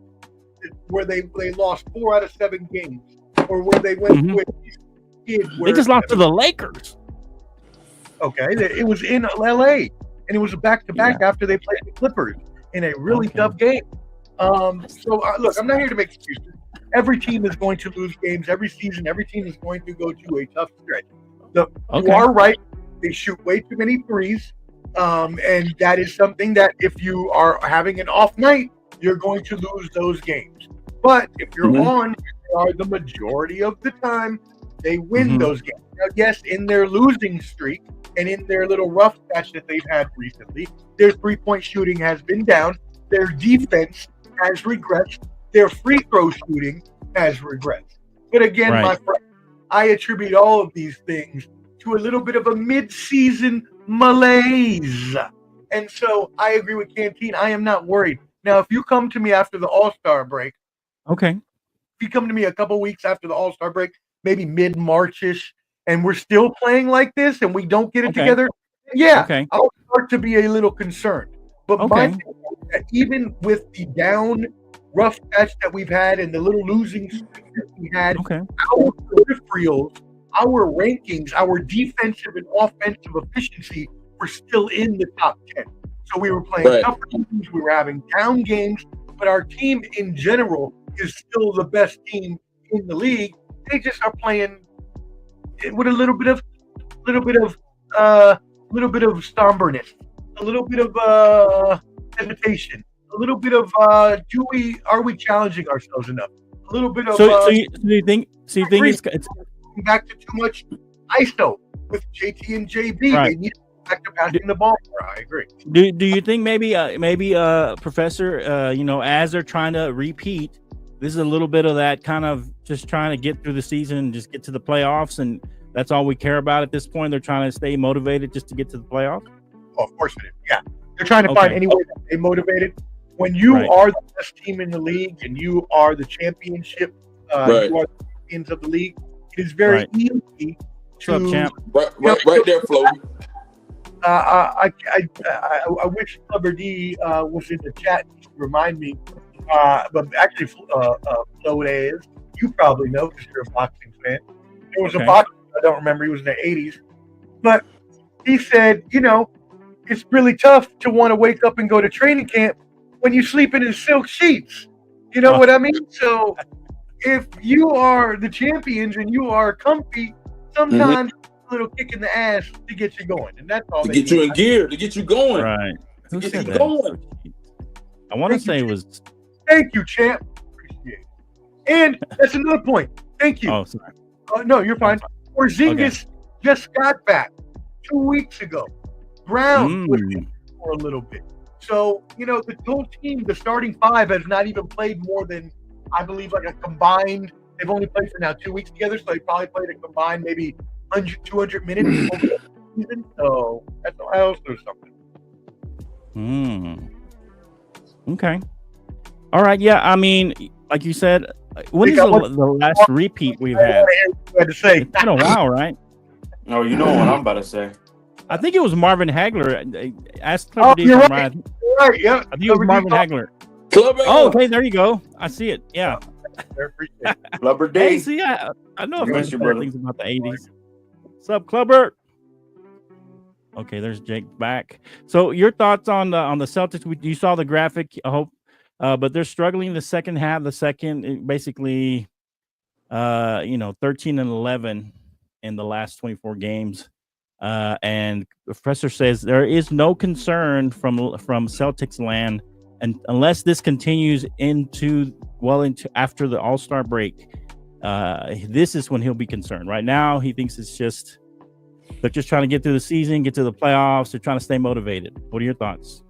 [SPEAKER 5] where they lost 4 out of 7 games, or where they went
[SPEAKER 3] Mhm.
[SPEAKER 5] with these kids,
[SPEAKER 3] They just lost to the Lakers.
[SPEAKER 5] okay, it was in LA, and it was a back-to-back after they played the Clippers in a really
[SPEAKER 3] Okay.
[SPEAKER 5] tough game. Look, I'm not here to make excuses. Every team is going to lose games every season. Every team is going to go to a tough stretch. You
[SPEAKER 3] Okay.
[SPEAKER 5] are right. They shoot way too many threes, and that is something that if you are having an off night, you're going to lose those games. But if you're on, you are the majority of the time, they win
[SPEAKER 3] Mhm.
[SPEAKER 5] those games. Now, yes, in their losing streak and in their little rough patch that they've had recently, their three-point shooting has been down. Their defense has regressed. Their free throw shooting has regressed. But again,
[SPEAKER 3] Right.
[SPEAKER 5] my friend, I attribute all of these things to a little bit of a mid-season malaise. And so I agree with Canteen. I am not worried. Now, if you come to me after the All-Star break,
[SPEAKER 3] Okay.
[SPEAKER 5] if you come to me a couple weeks after the All-Star break, maybe mid-March-ish, and we're still playing like this and we don't get it
[SPEAKER 3] Okay.
[SPEAKER 5] together, yeah,
[SPEAKER 3] Okay.
[SPEAKER 5] I'll start to be a little concerned. But my
[SPEAKER 3] Okay.
[SPEAKER 5] thing is that even with the down rough patch that we've had and the little losing streak that we had,
[SPEAKER 3] Okay.
[SPEAKER 5] our peripherals, our rankings, our defensive and offensive efficiency were still in the top 10. So we were playing
[SPEAKER 4] Right.
[SPEAKER 5] tougher games, we were having down games, but our team in general is still the best team in the league. They just are playing with a little bit of somberness, a little bit of hesitation, a little bit of are we challenging ourselves enough? A little bit of
[SPEAKER 3] So you think it's
[SPEAKER 5] back to too much ISO with JT and JB.
[SPEAKER 3] Right.
[SPEAKER 5] They need to go back to passing the ball more. I agree.
[SPEAKER 3] do you think maybe Professor as they're trying to repeat, this is a little bit of that kind of just trying to get through the season and just get to the playoffs, and that's all we care about at this point. They're trying to stay motivated just to get to the playoffs.
[SPEAKER 5] Oh, of course it is. Yeah, they're trying to find any way to stay motivated. When you are the best team in the league and you are the championship, you are the champions of the league, it is very easy to.
[SPEAKER 3] What's up, champ?
[SPEAKER 4] Right there, Flo.
[SPEAKER 5] I wish Clubber D was in the chat to remind me. But actually, Flo is. You probably know because you're a boxing fan. There was a boxer, I don't remember, he was in the 80s. But he said, it's really tough to want to wake up and go to training camp when you're sleeping in silk sheets. You know what I mean? So if you are the champions and you are comfy, sometimes a little kick in the ass to get you going. And that's all.
[SPEAKER 4] To get you in gear, to get you going.
[SPEAKER 3] Right.
[SPEAKER 4] To get
[SPEAKER 3] said
[SPEAKER 4] you
[SPEAKER 3] that?
[SPEAKER 4] going.
[SPEAKER 3] I want to say it was.
[SPEAKER 5] Thank you, champ. Appreciate it. And that's another point. Thank you.
[SPEAKER 3] Oh, sorry.
[SPEAKER 5] No, you're fine. Porzingis just got back 2 weeks ago. Brown was in for a little bit. So, the whole team, the starting 5 has not even played more than, I believe, like a combined, they've only played for now 2 weeks together, so they probably played a combined maybe 100, 200 minutes over the season. So that's also something.
[SPEAKER 3] Okay. All right. Yeah. I mean, like you said, when is the last repeat we've had? It's been a while, right?
[SPEAKER 6] Oh, you know what I'm about to say.
[SPEAKER 3] I think it was Marvin Hagler. Ask Clever D if I'm right.
[SPEAKER 5] Right, yeah.
[SPEAKER 3] I think it was Marvin Hagler.
[SPEAKER 4] Clubber.
[SPEAKER 3] Oh, hey, there you go. I see it. Yeah.
[SPEAKER 6] Clubber D.
[SPEAKER 3] Hey, see, I know a few things about the 80s. What's up, Clubber? Okay, there's Jake back. So your thoughts on the Celtics? You saw the graphic, I hope, but they're struggling the second half. The second, basically, 13-11 in the last 24 games. And the professor says there is no concern from Celtics land, and unless this continues into after the All-Star break, this is when he'll be concerned. Right now, he thinks it's just they're just trying to get through the season, get to the playoffs. They're trying to stay motivated. What are your thoughts,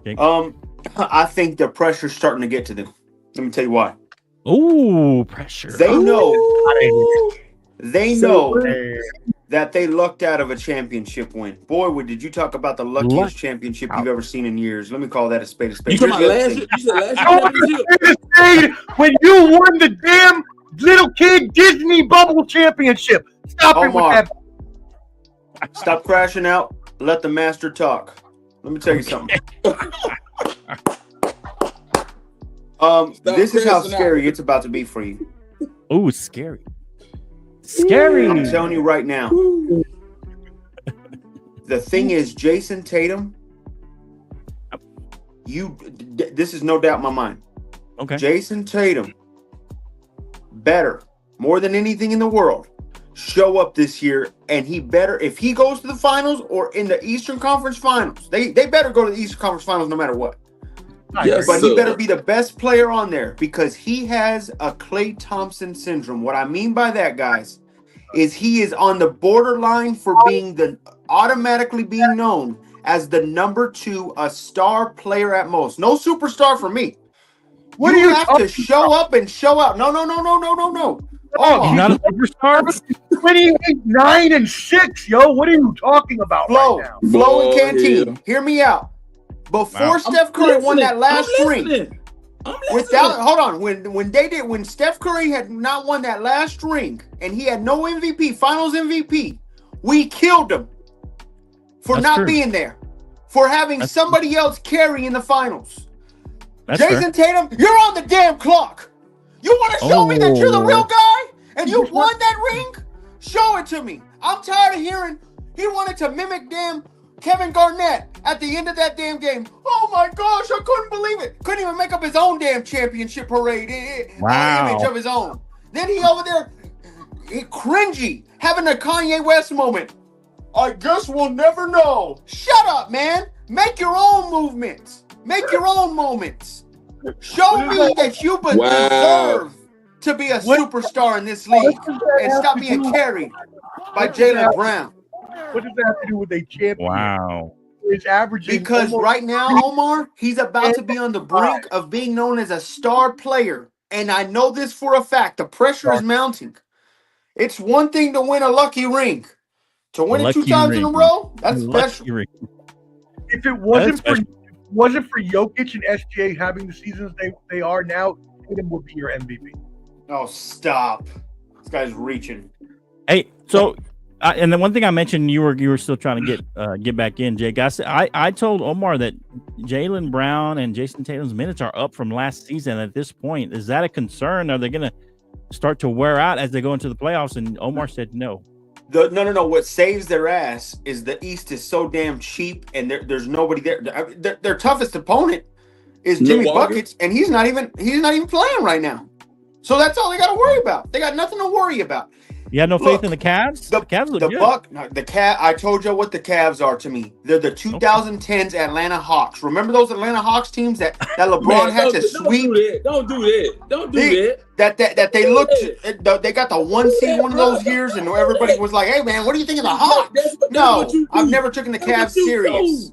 [SPEAKER 3] Jake?
[SPEAKER 6] I think the pressure's starting to get to them. Let me tell you why.
[SPEAKER 3] Ooh, pressure.
[SPEAKER 6] They know. They know that they lucked out of a championship win. Boy, did you talk about the luckiest championship you've ever seen in years. Let me call that a spade a spade.
[SPEAKER 4] You talking about last year? You said last year championship?
[SPEAKER 5] When you won the damn little kid Disney bubble championship. Stop it with
[SPEAKER 6] Omar,
[SPEAKER 5] that.
[SPEAKER 6] stop crashing out. Let the master talk. Let me tell you something. This is how scary it's about to be for you.
[SPEAKER 3] Oh, it's scary. Scary.
[SPEAKER 6] I'm telling you right now. The thing is, Jason Tatum, this is no doubt in my mind.
[SPEAKER 3] Okay.
[SPEAKER 6] Jason Tatum better, more than anything in the world, show up this year, and he better, if he goes to the finals or in the Eastern Conference Finals, they better go to the Eastern Conference Finals no matter what.
[SPEAKER 4] Yes,
[SPEAKER 6] But
[SPEAKER 4] sir.
[SPEAKER 6] he better be the best player on there because he has a Klay Thompson syndrome. What I mean by that, guys, is he is on the borderline for being automatically being known as the number 2, a star player at most. No superstar for me.
[SPEAKER 5] What
[SPEAKER 6] you
[SPEAKER 5] are you
[SPEAKER 6] have to
[SPEAKER 5] talking
[SPEAKER 6] show up and show out. No.
[SPEAKER 5] Oh,
[SPEAKER 3] He's not a superstar.
[SPEAKER 5] 28, 9, and 6, yo. What are you talking about
[SPEAKER 6] Flo,
[SPEAKER 5] right now?
[SPEAKER 6] Flo and
[SPEAKER 4] Boy,
[SPEAKER 6] Canteen,
[SPEAKER 4] yeah.
[SPEAKER 6] hear me out. Before
[SPEAKER 3] Wow.
[SPEAKER 6] Steph Curry won that last ring,
[SPEAKER 4] I'm
[SPEAKER 6] without hold on, when Steph Curry had not won that last ring and he had no MVP, Finals MVP, we killed him for
[SPEAKER 3] That's
[SPEAKER 6] not
[SPEAKER 3] true.
[SPEAKER 6] being there, for having
[SPEAKER 3] That's
[SPEAKER 6] somebody else carry in the finals.
[SPEAKER 3] That's
[SPEAKER 6] Jason
[SPEAKER 3] fair.
[SPEAKER 6] Tatum, you're on the damn clock. You want to show me that you're the real guy and you won that ring? Show it to me. I'm tired of hearing he wanted to mimic damn Kevin Garnett at the end of that damn game. Oh my gosh, I couldn't believe it. Couldn't even make up his own damn championship parade.
[SPEAKER 3] Wow.
[SPEAKER 6] Image of his own. Then he over there, cringy, having a Kanye West moment. I guess we'll never know. Shut up, man. Make your own movements. Make your own moments. Show me that you deserve to be a superstar in this league and stop being carried by Jaylen Brown.
[SPEAKER 5] What does that have to do with a champion?
[SPEAKER 3] Wow.
[SPEAKER 5] His averaging
[SPEAKER 6] Because
[SPEAKER 5] almost-
[SPEAKER 6] right now, Omar, he's about to be on the brink of being known as a star player. And I know this for a fact. The pressure is mounting. It's one thing to win a lucky ring. To win it 2
[SPEAKER 3] Lucky
[SPEAKER 6] times in a
[SPEAKER 3] ring.
[SPEAKER 6] row, that's
[SPEAKER 3] Lucky
[SPEAKER 6] special.
[SPEAKER 3] ring.
[SPEAKER 5] if it wasn't
[SPEAKER 3] That's
[SPEAKER 5] for Jokic and SGA having the seasons they are now, Tatum would be your MVP.
[SPEAKER 6] Oh, stop. This guy's reaching.
[SPEAKER 3] Hey, so and the one thing I mentioned, you were still trying to get back in, Jake. I told Omar that Jaylen Brown and Jason Tatum's minutes are up from last season. At this point, is that a concern? Are they going to start to wear out as they go into the playoffs? And Omar said no.
[SPEAKER 6] No. What saves their ass is the East is so damn cheap, and there's nobody there. Their toughest opponent is Jimmy
[SPEAKER 4] Milwaukee.
[SPEAKER 6] Buckets, and he's not even playing right now. So that's all they got to worry about. They got nothing to worry about.
[SPEAKER 3] You had no faith in the Cavs? The Cavs look good.
[SPEAKER 6] I told you what the Cavs are to me. They're the 2010s Atlanta Hawks. Remember those Atlanta Hawks teams that LeBron had to sweep?
[SPEAKER 4] Don't do that.
[SPEAKER 6] That they looked. They got the 1 seed one of those years, and everybody was like, "Hey man, what do you think of the Hawks?" No, I've never taken the Cavs serious.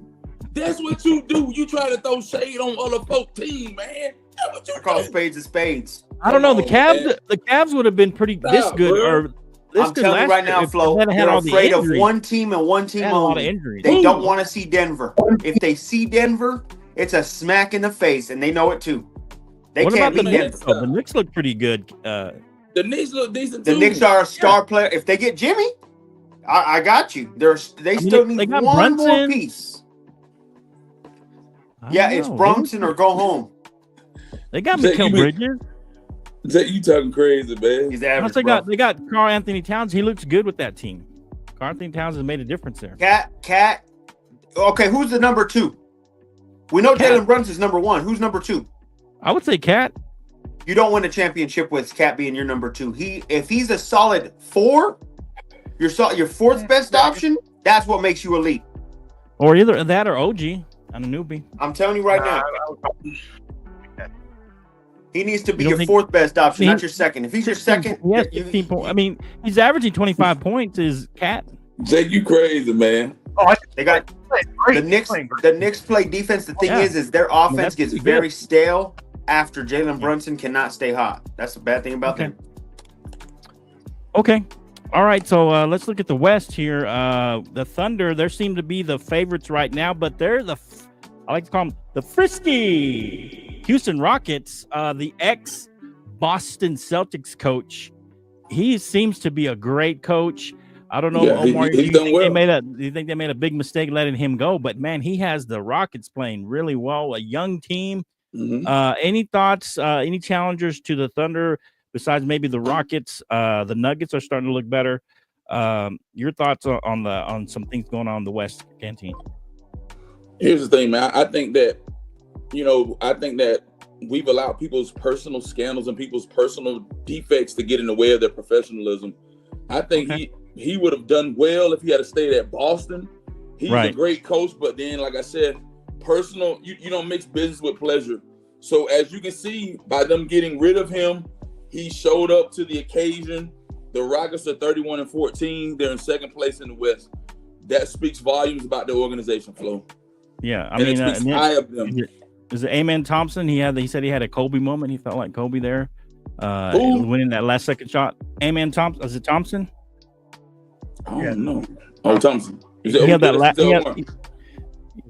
[SPEAKER 4] That's what you do. You try to throw shade on other folk team, man. That's what you
[SPEAKER 6] I call
[SPEAKER 4] do.
[SPEAKER 6] spades a spades.
[SPEAKER 3] I don't know. The
[SPEAKER 4] Come on, man.
[SPEAKER 3] Cavs would have been pretty this
[SPEAKER 4] Stop,
[SPEAKER 3] good.
[SPEAKER 4] bro.
[SPEAKER 3] Or this
[SPEAKER 6] I'm
[SPEAKER 3] good
[SPEAKER 6] telling you
[SPEAKER 3] last
[SPEAKER 6] right
[SPEAKER 3] year
[SPEAKER 6] now,
[SPEAKER 3] if
[SPEAKER 6] Flo,
[SPEAKER 3] they hadn't had
[SPEAKER 6] they're
[SPEAKER 3] all the
[SPEAKER 6] afraid of
[SPEAKER 3] injuries.
[SPEAKER 6] one team and one
[SPEAKER 3] They
[SPEAKER 6] team
[SPEAKER 3] had a lot of
[SPEAKER 6] only.
[SPEAKER 3] injuries.
[SPEAKER 6] They don't want to see Denver. If they see Denver, it's a smack in the face, and they know it too. They
[SPEAKER 3] What
[SPEAKER 6] can't
[SPEAKER 3] about the
[SPEAKER 6] beat
[SPEAKER 3] Knicks?
[SPEAKER 6] Denver.
[SPEAKER 3] The Knicks look pretty good.
[SPEAKER 4] The Knicks look decent
[SPEAKER 6] The
[SPEAKER 4] too.
[SPEAKER 6] Knicks are a star player. If they get Jimmy, I got you. They still
[SPEAKER 3] they
[SPEAKER 6] need
[SPEAKER 3] got
[SPEAKER 6] one more
[SPEAKER 3] Brunson.
[SPEAKER 6] piece.
[SPEAKER 3] I don't
[SPEAKER 6] Yeah, it's
[SPEAKER 3] know.
[SPEAKER 6] Brunson or go home.
[SPEAKER 3] They got
[SPEAKER 4] Zach,
[SPEAKER 3] Mikal
[SPEAKER 4] you
[SPEAKER 3] Bridges.
[SPEAKER 4] You talking crazy, man?
[SPEAKER 6] He's
[SPEAKER 3] Plus
[SPEAKER 6] average,
[SPEAKER 3] they
[SPEAKER 6] bro.
[SPEAKER 3] got Karl Anthony Towns. He looks good with that team. Karl Anthony Towns has made a difference there.
[SPEAKER 6] Cat. Okay, who's the number 2? We know
[SPEAKER 3] Cat.
[SPEAKER 6] Jalen Brunson's number 1. Who's number 2?
[SPEAKER 3] I would say Cat.
[SPEAKER 6] You don't win a championship with Cat being your number 2. If he's a solid 4, your 4th best option, that's what makes you elite.
[SPEAKER 3] Or either that or OG on a newbie.
[SPEAKER 6] I'm telling you right now, he needs to be
[SPEAKER 3] You
[SPEAKER 6] your
[SPEAKER 3] don't
[SPEAKER 6] 4th best option,
[SPEAKER 3] He-
[SPEAKER 6] not your second. If he's your second,
[SPEAKER 3] He has
[SPEAKER 6] you-
[SPEAKER 3] 15 points. I mean, he's averaging 25 points. Is Cat?
[SPEAKER 4] Jake, you crazy, man.
[SPEAKER 6] they got the Knicks. The Knicks play defense. The thing
[SPEAKER 3] Yeah.
[SPEAKER 6] is their offense
[SPEAKER 3] that's
[SPEAKER 6] gets
[SPEAKER 3] pretty
[SPEAKER 6] very
[SPEAKER 3] good.
[SPEAKER 6] stale after Jalen Brunson cannot stay hot. That's the bad thing about
[SPEAKER 3] Okay.
[SPEAKER 6] them.
[SPEAKER 3] Okay. All right, so let's look at the West here. The Thunder, they seem to be the favorites right now, but they're I like to call them the frisky Houston Rockets. The ex-Boston Celtics coach, he seems to be a great coach. I don't know, Omar.
[SPEAKER 4] He's done well.
[SPEAKER 3] Do you think they made a big mistake letting him go? But man, he has the Rockets playing really well. A young team.
[SPEAKER 4] Mm-hmm.
[SPEAKER 3] Any thoughts? Any challengers to the Thunder besides maybe the Rockets? The Nuggets are starting to look better. Your thoughts on some things going on in the West canteen?
[SPEAKER 4] Here's the thing, man. I think that we've allowed people's personal scandals and people's personal defects to get in the way of their professionalism. I think he would have done well if he had stayed at Boston. He's a great coach, but then, like I said, personal, you don't mix business with pleasure. So as you can see, by them getting rid of him, he showed up to the occasion. The Rockets are 31-14. They're in second place in the West. That speaks volumes about the organization, Flo.
[SPEAKER 3] Yeah, I
[SPEAKER 4] and
[SPEAKER 3] mean,
[SPEAKER 4] it speaks high of them.
[SPEAKER 3] Is it Amen Thompson? He said he had a Kobe moment. He felt like Kobe there, winning that last second shot. Amen Thompson. Is it Thompson?
[SPEAKER 4] Oh no. Oh, Thompson.
[SPEAKER 3] He had that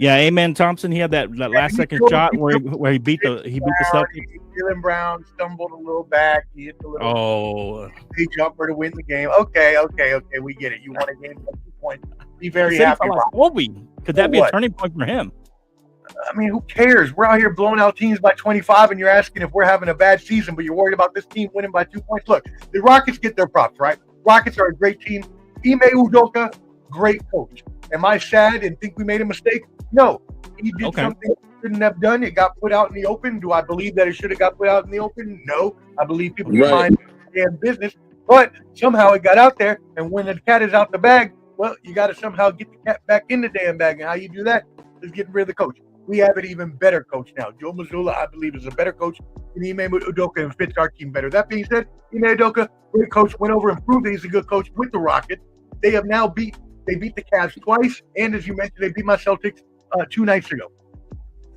[SPEAKER 3] Amen Thompson. He had that last second shot where he beat the Celtics.
[SPEAKER 5] Jaylen Brown stumbled a little back. He hit the little jumper to win the game. Okay. We get it. You won a game by 2 points. Be very happy.
[SPEAKER 3] Like Kobe. Could that be a turning point for him?
[SPEAKER 5] I mean, who cares? We're out here blowing out teams by 25, and you're asking if we're having a bad season, but you're worried about this team winning by 2 points. Look, the Rockets get their props, right? Rockets are a great team. Ime Udoka, great coach. Am I sad and think we made a mistake? No. He did something he shouldn't have done. It got put out in the open. Do I believe that it should have got put out in the open? No. I believe people can mind their business. But somehow it got out there, and when the cat is out the bag, well, you got to somehow get the cat back in the damn bag. And how you do that is getting rid of the coach. We have an even better coach now. Joe Mazzulla, I believe, is a better coach than Ime Udoka and fits our team better. That being said, Ime Udoka, great coach, went over and proved that he's a good coach with the Rockets. They have now beat the Cavs twice, and as you mentioned, they beat my Celtics 2 nights ago.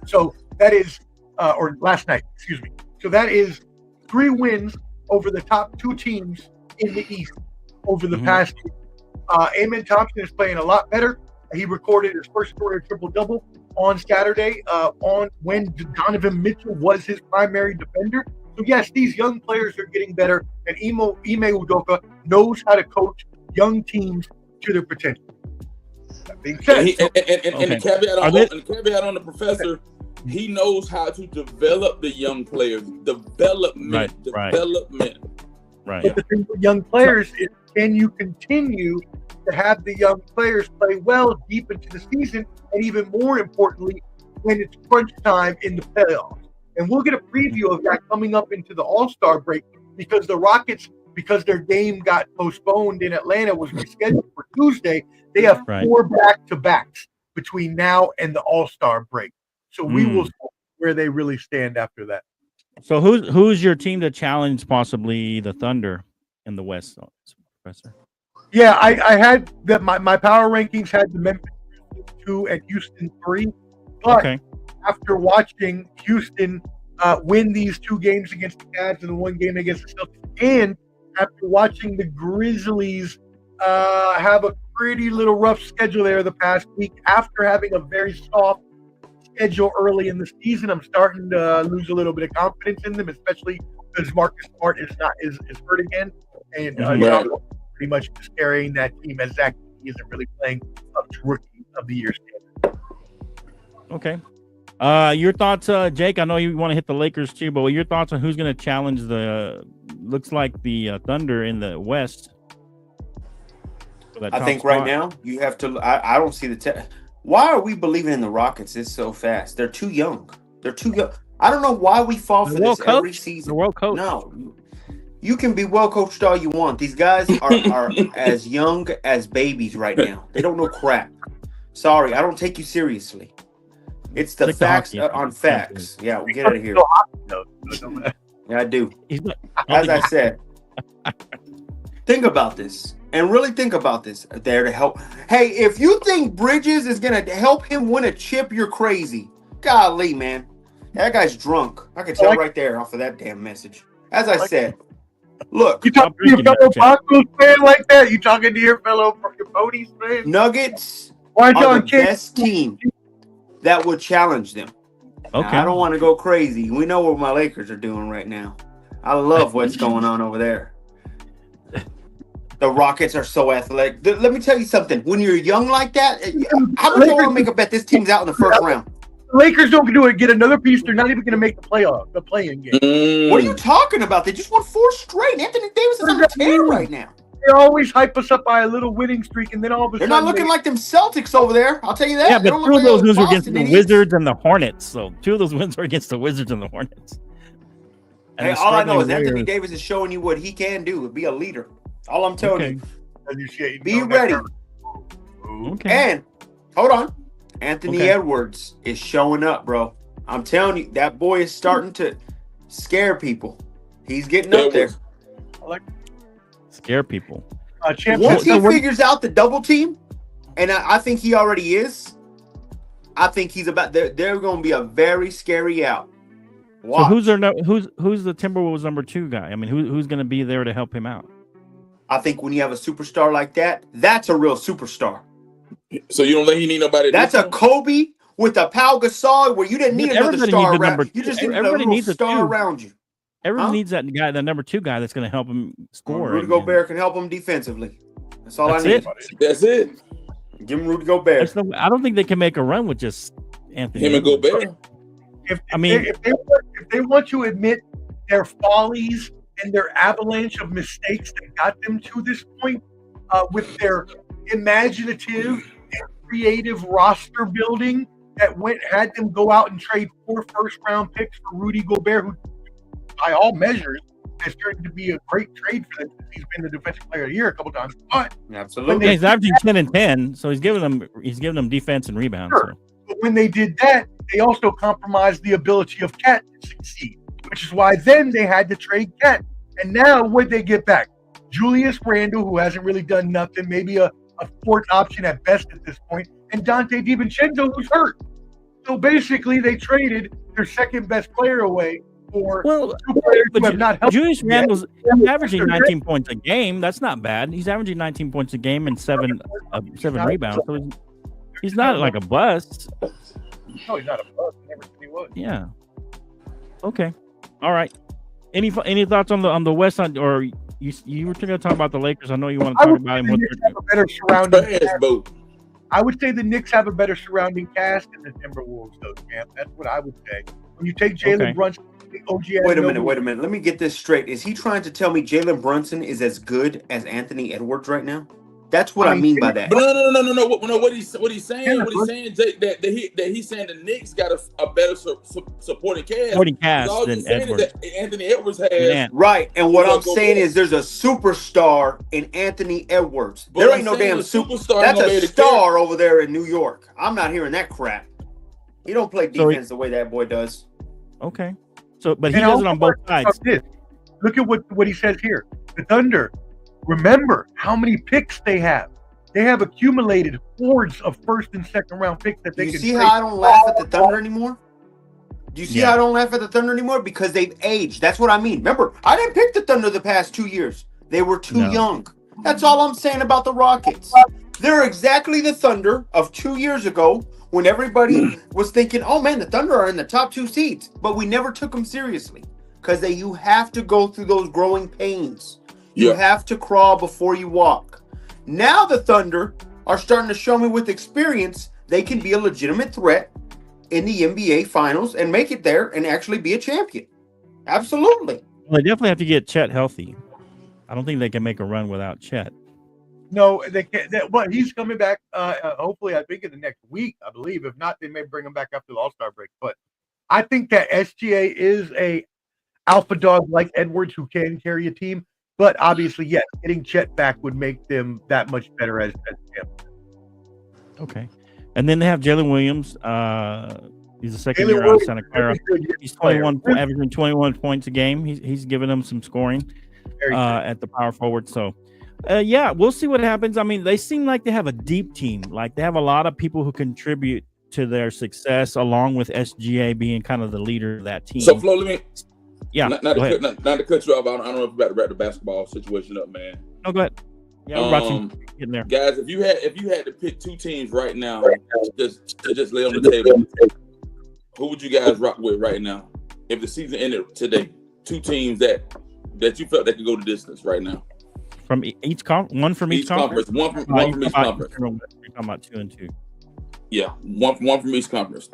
[SPEAKER 5] So that is, or last night, excuse me. So that is 3 wins over the top 2 teams in the East over the past year. Amen Thompson is playing a lot better. He recorded his first career triple-double on Saturday when Donovan Mitchell was his primary defender. So, yes, these young players are getting better, and Ime Udoka knows how to coach young teams to their potential. That being said,
[SPEAKER 4] and the caveat on the professor, he knows how to develop the young players. Development.
[SPEAKER 3] Right.
[SPEAKER 5] But the thing with young players is, can you continue to have the young players play well deep into the season, and even more importantly, when it's crunch time in the playoffs? And we'll get a preview of that coming up into the All-Star break, because the Rockets, because their game got postponed in Atlanta, was rescheduled for Tuesday. They have 4 back-to-backs between now and the All-Star break. So we will see where they really stand after that.
[SPEAKER 3] So who's your team to challenge possibly the Thunder in the West, Professor?
[SPEAKER 5] Yeah, I had that. My power rankings had the Memphis 2 and Houston 3. But after watching Houston win these 2 games against the Cavs and the 1 game against the Celtics, and after watching the Grizzlies have a pretty little rough schedule there the past week, after having a very soft schedule early in the season, I'm starting to lose a little bit of confidence in them, especially because Marcus Smart is hurt again, and pretty much just carrying that team as Zach isn't really playing up to Rookie of the Year standard.
[SPEAKER 3] Okay. Your thoughts, Jake? I know you want to hit the Lakers too, but your thoughts on who's going to challenge looks like the Thunder in the West?
[SPEAKER 6] I think right now you have to. I don't see why are we believing in the Rockets this so fast? They're too young. I don't know why we fall for this every season.
[SPEAKER 3] The world coach.
[SPEAKER 6] No, you can be well coached all you want. These guys are as young as babies right now. They don't know crap. Sorry, I don't take you seriously. It's the facts on facts. Yeah, we'll get out of here. Yeah, I do. As I said, think about this. And really think about this. There to help. Hey, if you think Bridges is going to help him win a chip, you're crazy. Golly, man. That guy's drunk. I can tell right there off of that damn message. As I said, Look,
[SPEAKER 5] You talking to your fellow Broncos fan like that? You talking to your fellow Ponies fan?
[SPEAKER 6] Nuggets
[SPEAKER 5] Why
[SPEAKER 6] are
[SPEAKER 5] y'all
[SPEAKER 6] the best team that would challenge them.
[SPEAKER 3] Okay.
[SPEAKER 6] Now, I don't want to go crazy. We know what my Lakers are doing right now. I love what's going on over there. The Rockets are so athletic. Let me tell you something. When you're young like that, how much y'all want to make a bet this team's out in the first round?
[SPEAKER 5] The Lakers don't do it. Get another piece. They're not even going to make the play-in game.
[SPEAKER 6] What are you talking about? They just won 4 straight. Anthony Davis is on a tear right now.
[SPEAKER 5] They always hype us up by a little winning streak, and then all of a
[SPEAKER 6] They're
[SPEAKER 5] sudden
[SPEAKER 6] not looking like them Celtics over there. I'll tell you that.
[SPEAKER 3] Yeah,
[SPEAKER 6] They
[SPEAKER 3] but
[SPEAKER 6] don't
[SPEAKER 3] 2 of
[SPEAKER 6] look
[SPEAKER 3] those
[SPEAKER 6] like
[SPEAKER 3] wins were
[SPEAKER 6] Boston
[SPEAKER 3] against the
[SPEAKER 6] idiots.
[SPEAKER 3] Wizards and the Hornets. So 2 of those wins were against the Wizards and the Hornets. And
[SPEAKER 6] Hey,
[SPEAKER 3] the
[SPEAKER 6] all I know is
[SPEAKER 3] struggling
[SPEAKER 6] Anthony
[SPEAKER 3] Warriors.
[SPEAKER 6] Davis is showing you what he can do. Be a leader. All I'm telling
[SPEAKER 3] Okay.
[SPEAKER 6] Be ready.
[SPEAKER 3] Okay.
[SPEAKER 6] And hold on. Anthony
[SPEAKER 3] Okay.
[SPEAKER 6] Edwards is showing up, bro. I'm telling you, that boy is starting to scare people. He's getting up there.
[SPEAKER 3] Scare people.
[SPEAKER 6] Once he figures out the double team, and I think he already is, I think he's about. They're going to be a very scary out. Watch.
[SPEAKER 3] So who's the Timberwolves number 2 guy? I mean, who's going to be there to help him out?
[SPEAKER 6] I think when you have a superstar like that, that's a real superstar.
[SPEAKER 4] So you don't think he need nobody?
[SPEAKER 6] That's a Kobe with a Pau Gasol where you didn't need another
[SPEAKER 3] Everybody
[SPEAKER 6] star
[SPEAKER 3] needs a
[SPEAKER 6] around.
[SPEAKER 3] number-
[SPEAKER 6] You just need a
[SPEAKER 3] everybody
[SPEAKER 6] little
[SPEAKER 3] needs a
[SPEAKER 6] star
[SPEAKER 3] 2.
[SPEAKER 6] around you.
[SPEAKER 3] Everyone needs that guy, the number 2 guy that's going to help him score.
[SPEAKER 6] Rudy Gobert can help him defensively. That's all
[SPEAKER 3] That's
[SPEAKER 6] I need.
[SPEAKER 3] it?
[SPEAKER 4] That's it.
[SPEAKER 6] Give him Rudy Gobert.
[SPEAKER 3] I don't think they can make a run with just Anthony.
[SPEAKER 4] Him and Gobert.
[SPEAKER 5] If they want to admit their follies and their avalanche of mistakes that got them to this point, with their imaginative and creative roster building that had them go out and trade 4 first-round picks for Rudy Gobert, who, by all measures, has turned to be a great trade for them since he's been the defensive player of the year a couple times. But
[SPEAKER 6] absolutely,
[SPEAKER 3] yeah, he's averaging 10 and 10, so he's giving them defense and rebounds.
[SPEAKER 5] Sure.
[SPEAKER 3] So.
[SPEAKER 5] But when they did that, they also compromised the ability of Cat to succeed, which is why then they had to trade Cat. And now what they get back? Julius Randle, who hasn't really done nothing, maybe a 4th option at best at this point, and Dante DiVincenzo, who's hurt. So basically, they traded their second best player away for 2 players who have not helped.
[SPEAKER 3] Julius Randle's averaging 19 points a game. That's not bad. He's averaging 19 points a game and 7 rebounds. So he's not like a bust.
[SPEAKER 5] No, he's not a bust. Never said he was.
[SPEAKER 3] Yeah. Okay. All right. Any thoughts on the West side, or you were going to talk about the Lakers? I know you want to talk about him.
[SPEAKER 5] Have a better surrounding cast. I would say the Knicks have a better surrounding cast than the Timberwolves, though, champ. That's what I would say. When you take Jalen Brunson, OG.
[SPEAKER 6] Wait a minute. Let me get this straight. Is he trying to tell me Jalen Brunson is as good as Anthony Edwards right now? That's what I mean by that.
[SPEAKER 4] But no. What he's saying that he's saying the Knicks got a better supporting cast.
[SPEAKER 3] All
[SPEAKER 4] than
[SPEAKER 3] Edwards.
[SPEAKER 4] That Anthony Edwards has.
[SPEAKER 6] Right, and what I'm saying is there's a superstar in Anthony Edwards. There ain't no damn superstar. That's a star over there in New York. I'm not hearing that crap. He don't play defense the way that boy does.
[SPEAKER 3] Okay. So, but he does it on both sides.
[SPEAKER 5] Look at what he says here. The Thunder. Remember how many picks they have. They have accumulated hordes of 1st and 2nd round picks that they can.
[SPEAKER 6] You see how I don't laugh at the Thunder anymore? Do you see how I don't laugh at the Thunder anymore? Because they've aged. That's what I mean. Remember, I didn't pick the Thunder the past 2 years. They were too young. That's all I'm saying about the Rockets. They're exactly the Thunder of 2 years ago when everybody was thinking, oh man, the Thunder are in the top 2 seeds. But we never took them seriously because you have to go through those growing pains. You have to crawl before you walk. Now the Thunder are starting to show me with experience they can be a legitimate threat in the NBA Finals and make it there and actually be a champion. Absolutely.
[SPEAKER 3] Well, they definitely have to get Chet healthy. I don't think they can make a run without Chet.
[SPEAKER 5] No, they can't. Well, he's coming back. Hopefully, I think in the next week. I believe. If not, they may bring him back after the All-Star break. But I think that SGA is a alpha dog like Edwards who can carry a team. But obviously, yes, getting Chet back would make them that much better as him.
[SPEAKER 3] Okay. And then they have Jalen Williams. He's a second year out of Santa Clara. He's 21, averaging 21 points a game. He's giving them some scoring at the power forward. So, we'll see what happens. I mean, they seem like they have a deep team. Like they have a lot of people who contribute to their success, along with SGA being kind of the leader of that team.
[SPEAKER 4] So, Flo,
[SPEAKER 3] Yeah.
[SPEAKER 4] Not to cut you off. I don't know if we're about to wrap the basketball situation up, man.
[SPEAKER 3] No, go ahead. Yeah, we're about to get in there.
[SPEAKER 4] Guys, if you had to pick two teams right now, just lay on the table, who would you guys rock with right now? If the season ended today, two teams that you felt that could go the distance right now.
[SPEAKER 3] From each one from each conference.
[SPEAKER 4] One from each conference.
[SPEAKER 3] You're talking about 2 and 2.
[SPEAKER 4] Yeah, one from each conference.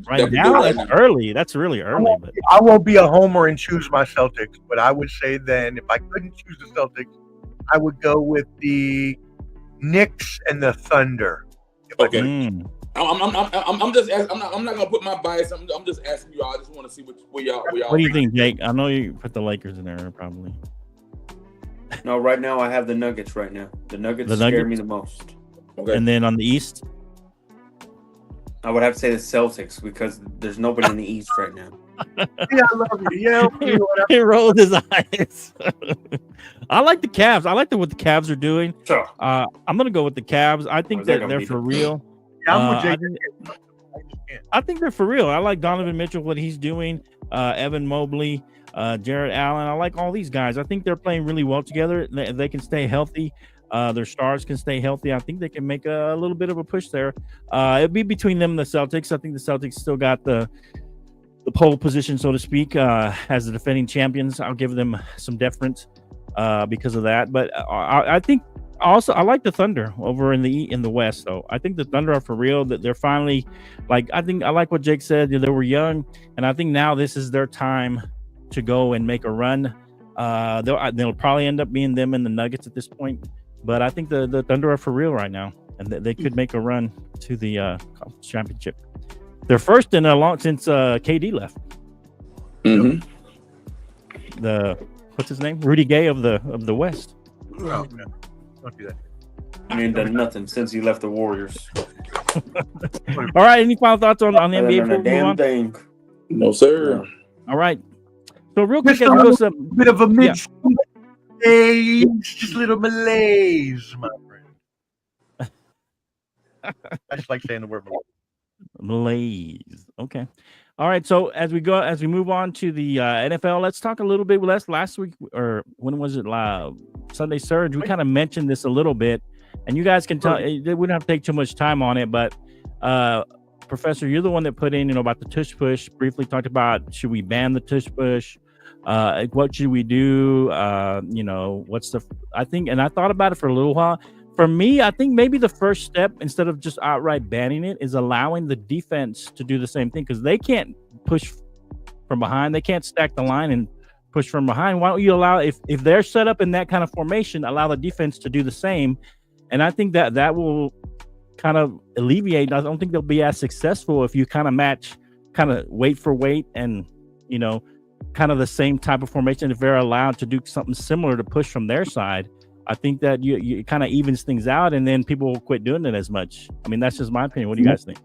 [SPEAKER 3] Right now, that's early. That's really early.
[SPEAKER 5] I won't be a homer and choose my Celtics, but I would say then if I couldn't choose the Celtics, I would go with the Knicks and the Thunder.
[SPEAKER 4] Okay. I'm just asking, I'm not gonna put my bias. I'm just asking you all. I just want to see where y'all.
[SPEAKER 3] What do you think, Jake? I know you put the Lakers in there probably.
[SPEAKER 6] No, right now I have the Nuggets. Right now, the Nuggets scare me the most.
[SPEAKER 4] Okay.
[SPEAKER 3] And then on the East,
[SPEAKER 6] I would have to say the Celtics because there's nobody in the East right now.
[SPEAKER 5] Yeah, I love you. Yeah,
[SPEAKER 3] he rolled his eyes. I like the Cavs. I like what the Cavs are doing.
[SPEAKER 6] Sure.
[SPEAKER 3] I'm gonna go with the Cavs. I think that they're for real.
[SPEAKER 5] Yeah, I'm with Jake.
[SPEAKER 3] I think they're for real. I like Donovan Mitchell, what he's doing. Evan Mobley, Jared Allen. I like all these guys. I think they're playing really well together. They can stay healthy. Their stars can stay healthy. I think they can make a little bit of a push there. It'd be between them and the Celtics. I think the Celtics still got the pole position, so to speak, as the defending champions. I'll give them some deference because of that. But I think also I like the Thunder over in the West, though. I think the Thunder are for real. That they're finally I like what Jake said. They were young, and I think now this is their time to go and make a run. They'll probably end up being them and the Nuggets at this point. But I think the Thunder are for real right now, and they could make a run to the conference championship. They're first in a long since KD left.
[SPEAKER 4] Mm-hmm.
[SPEAKER 3] What's his name? Rudy Gay of the West.
[SPEAKER 5] No, don't do that.
[SPEAKER 6] I mean, done nothing since he left the Warriors.
[SPEAKER 3] All right. Any final thoughts on the NBA?
[SPEAKER 6] Done a damn thing.
[SPEAKER 4] No, sir.
[SPEAKER 6] No.
[SPEAKER 3] All right. So real quick,
[SPEAKER 5] Just a bit of a mid. Hey, just a little malaise, my friend. I just like saying the word
[SPEAKER 3] malaise. Okay. All right. So as we move on to the NFL, let's talk a little bit. Last week, or when was it? Sunday Surge. We kind of mentioned this a little bit, and you guys can tell. We don't have to take too much time on it, but Professor, you're the one that put in, about the tush push. Briefly talked about, should we ban the tush push? What should we do? I think, and I thought about it for a little while. For me, I think maybe the first step, instead of just outright banning it, is allowing the defense to do the same thing, because they can't push from behind. They can't stack the line and push from behind. Why don't you allow, if they're set up in that kind of formation, allow the defense to do the same? And I think that will kind of alleviate. I don't think they'll be as successful if you kind of match, kind of weight for weight, and kind of the same type of formation. If they're allowed to do something similar to push from their side, I think that you kind of evens things out, and then people will quit doing it as much. I mean, that's just my opinion. What do you guys think?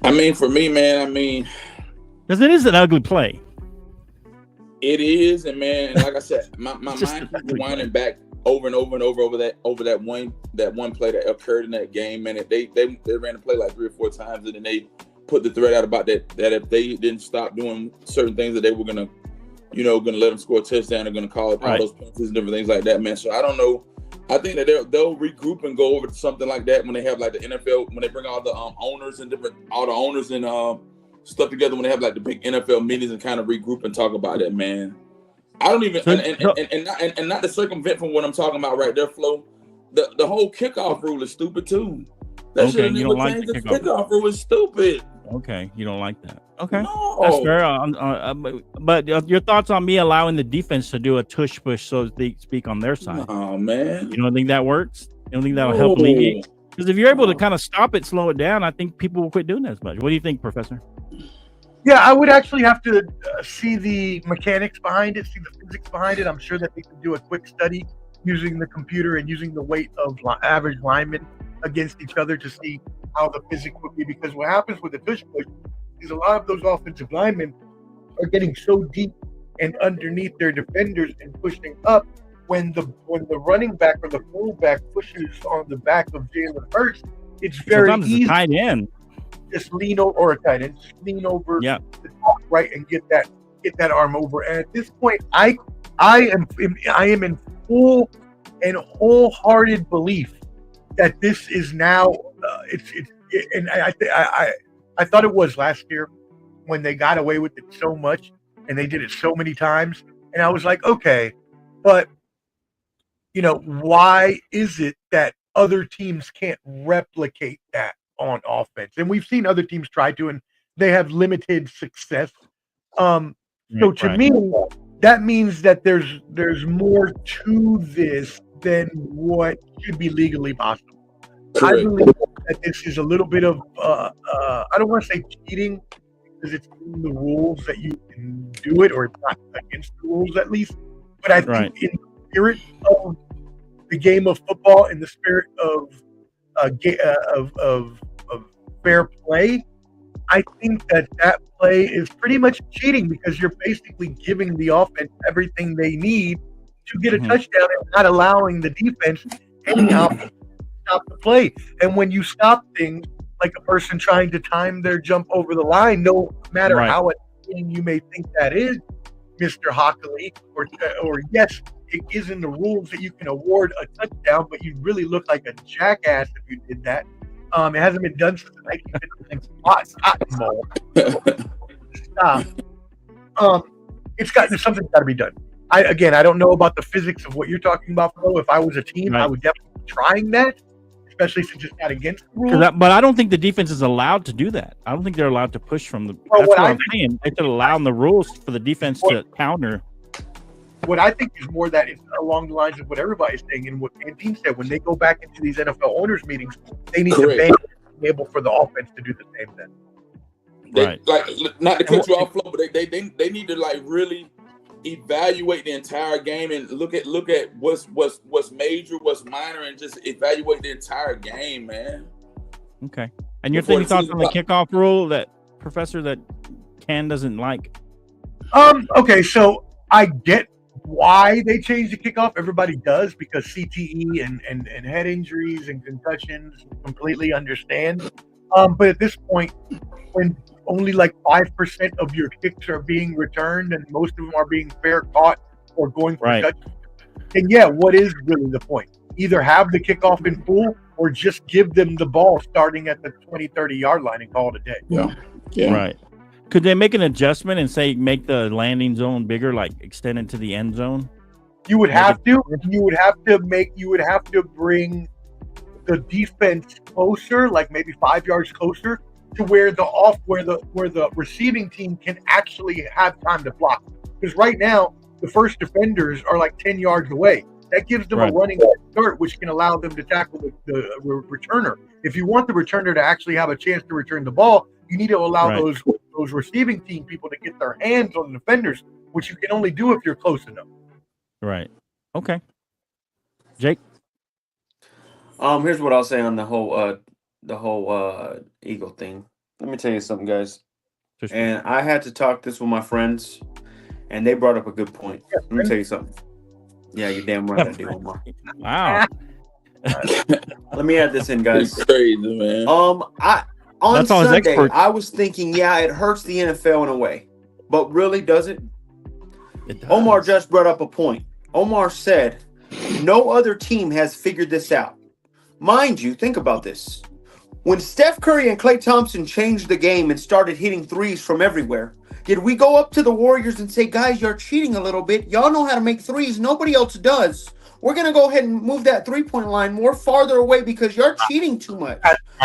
[SPEAKER 4] I mean, for me, man,
[SPEAKER 3] because it is an ugly play.
[SPEAKER 4] It is, and man, like I said, my mind keeps winding back over and over and over that one play that occurred in that game. Man, they ran the play like 3 or 4 times, and then they put the threat out about that if they didn't stop doing certain things, that they were gonna let them score a touchdown. They're gonna call it all those penalties and different things like that, man. So I don't know. I think that they'll regroup and go over to something like that when they have like the NFL, when they bring all the owners and stuff together, when they have like the big NFL meetings, and kind of regroup and talk about that, man. I don't even and not to circumvent from what I'm talking about right there, Flo. The whole kickoff rule is stupid too.
[SPEAKER 3] Okay, you don't like the
[SPEAKER 4] kickoff rule is stupid.
[SPEAKER 3] Okay, you don't like that. Okay,
[SPEAKER 4] no.
[SPEAKER 3] That's fair. But your thoughts on me allowing the defense to do a tush push, so to speak, on their side?
[SPEAKER 4] Oh man,
[SPEAKER 3] you don't think that works? You don't think that'll help alleviate? Because if you're able to kind of stop it, slow it down, I think people will quit doing that as much. What do you think, Professor?
[SPEAKER 5] Yeah, I would actually have to see the mechanics behind it, see the physics behind it. I'm sure that they could do a quick study using the computer and using the weight of average linemen against each other to see how the physics would be. Because what happens with the tush push is a lot of those offensive linemen are getting so deep and underneath their defenders and pushing up. When the running back or the fullback pushes on the back of Jalen Hurts, it's very easy.
[SPEAKER 3] Tight end.
[SPEAKER 5] Just lean over, or a tight end, just lean over the top right and get that arm over. And at this point, I am in full and wholehearted belief that this is now and I thought it was last year when they got away with it so much and they did it so many times, and I was like, okay, but why is it that other teams can't replicate that on offense? And we've seen other teams try to, and they have limited success. So to me, that means that there's more to this than what should be legally possible.
[SPEAKER 4] Correct.
[SPEAKER 5] I believe that this is a little bit of I don't want to say cheating because it's in the rules that you can do it, or it's not against the rules at least. But I think in the spirit of the game of football, in the spirit of fair play, I think that play is pretty much cheating because you're basically giving the offense everything they need to get a touchdown and not allowing the defense any option to stop the play. And when you stop things like a person trying to time their jump over the line, no matter how annoying you may think that is, Mr. Hockley, or yes, it is in the rules that you can award a touchdown, but you really look like a jackass if you did that. It hasn't been done since the 1959 Cotton Bowl. Stop. Something's got to be done. I don't know about the physics of what you're talking about, Flo. If I was a team, I would definitely be trying that, especially since it's not against the rules.
[SPEAKER 3] But I don't think the defense is allowed to do that. I don't think they're allowed to push from the. That's what I'm saying. They should allow in the rules for the defense to counter.
[SPEAKER 5] What I think is more that it's along the lines of what everybody's saying and what Canteen said. When they go back into these NFL owners meetings, they need to be able for the offense to do the same thing.
[SPEAKER 4] Like, not to cut you off, Flo, but they need to like really evaluate the entire game and look at what's major, what's minor, and just evaluate the entire game, man.
[SPEAKER 3] Okay. And your thoughts on the kickoff rule that Professor that Ken doesn't like?
[SPEAKER 5] Okay, so I get why they changed the kickoff. Everybody does, because CTE and head injuries and concussions, completely understand. But at this point, when only like 5% of your kicks are being returned and most of them are being fair caught or going for touchdowns, then what is really the point? Either have the kickoff in full or just give them the ball starting at the 20-30 yard line and call it a day.
[SPEAKER 4] Yeah.
[SPEAKER 3] Right. Could they make an adjustment and say make the landing zone bigger, like extend it to the end zone?
[SPEAKER 5] You would have to. You would have to bring the defense closer, like maybe 5 yards closer, to where the receiving team can actually have time to block. Because right now the first defenders are like 10 yards away. That gives them a running start, which can allow them to tackle the returner. If you want the returner to actually have a chance to return the ball, you need to allow those receiving team people to get their hands on the defenders, which you can only do if you're close enough.
[SPEAKER 3] Right. Okay. Jake?
[SPEAKER 6] Here's what I'll say on the whole Eagle thing. Let me tell you something, guys. And I had to talk this with my friends, and they brought up a good point. Let me tell you something. Yeah, you're damn right I do, Omar.
[SPEAKER 3] Wow.
[SPEAKER 6] Let me add this in, guys.
[SPEAKER 4] It's crazy, man.
[SPEAKER 6] On Sunday, I was thinking, it hurts the NFL in a way. But really, does it?
[SPEAKER 3] It does.
[SPEAKER 6] Omar just brought up a point. Omar said, no other team has figured this out. Mind you, think about this. When Steph Curry and Klay Thompson changed the game and started hitting threes from everywhere, did we go up to the Warriors and say, guys, you're cheating a little bit. Y'all know how to make threes. Nobody else does. We're going to go ahead and move that three-point line more farther away because you're cheating too much.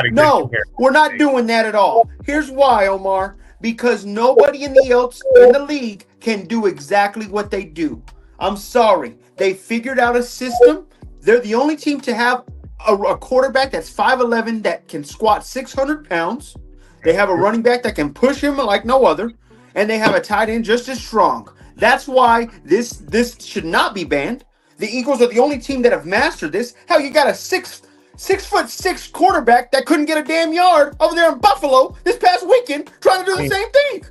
[SPEAKER 6] No, we're not doing that at all. Here's why, Omar. Because nobody else in the league can do exactly what they do. I'm sorry. They figured out a system. They're the only team to have a quarterback that's 5'11", that can squat 600 pounds. They have a running back that can push him like no other. And they have a tight end just as strong. That's why this should not be banned. The Eagles are the only team that have mastered this. Hell, you got a 6'6" quarterback that couldn't get a damn yard over there in Buffalo this past weekend trying to do the same thing.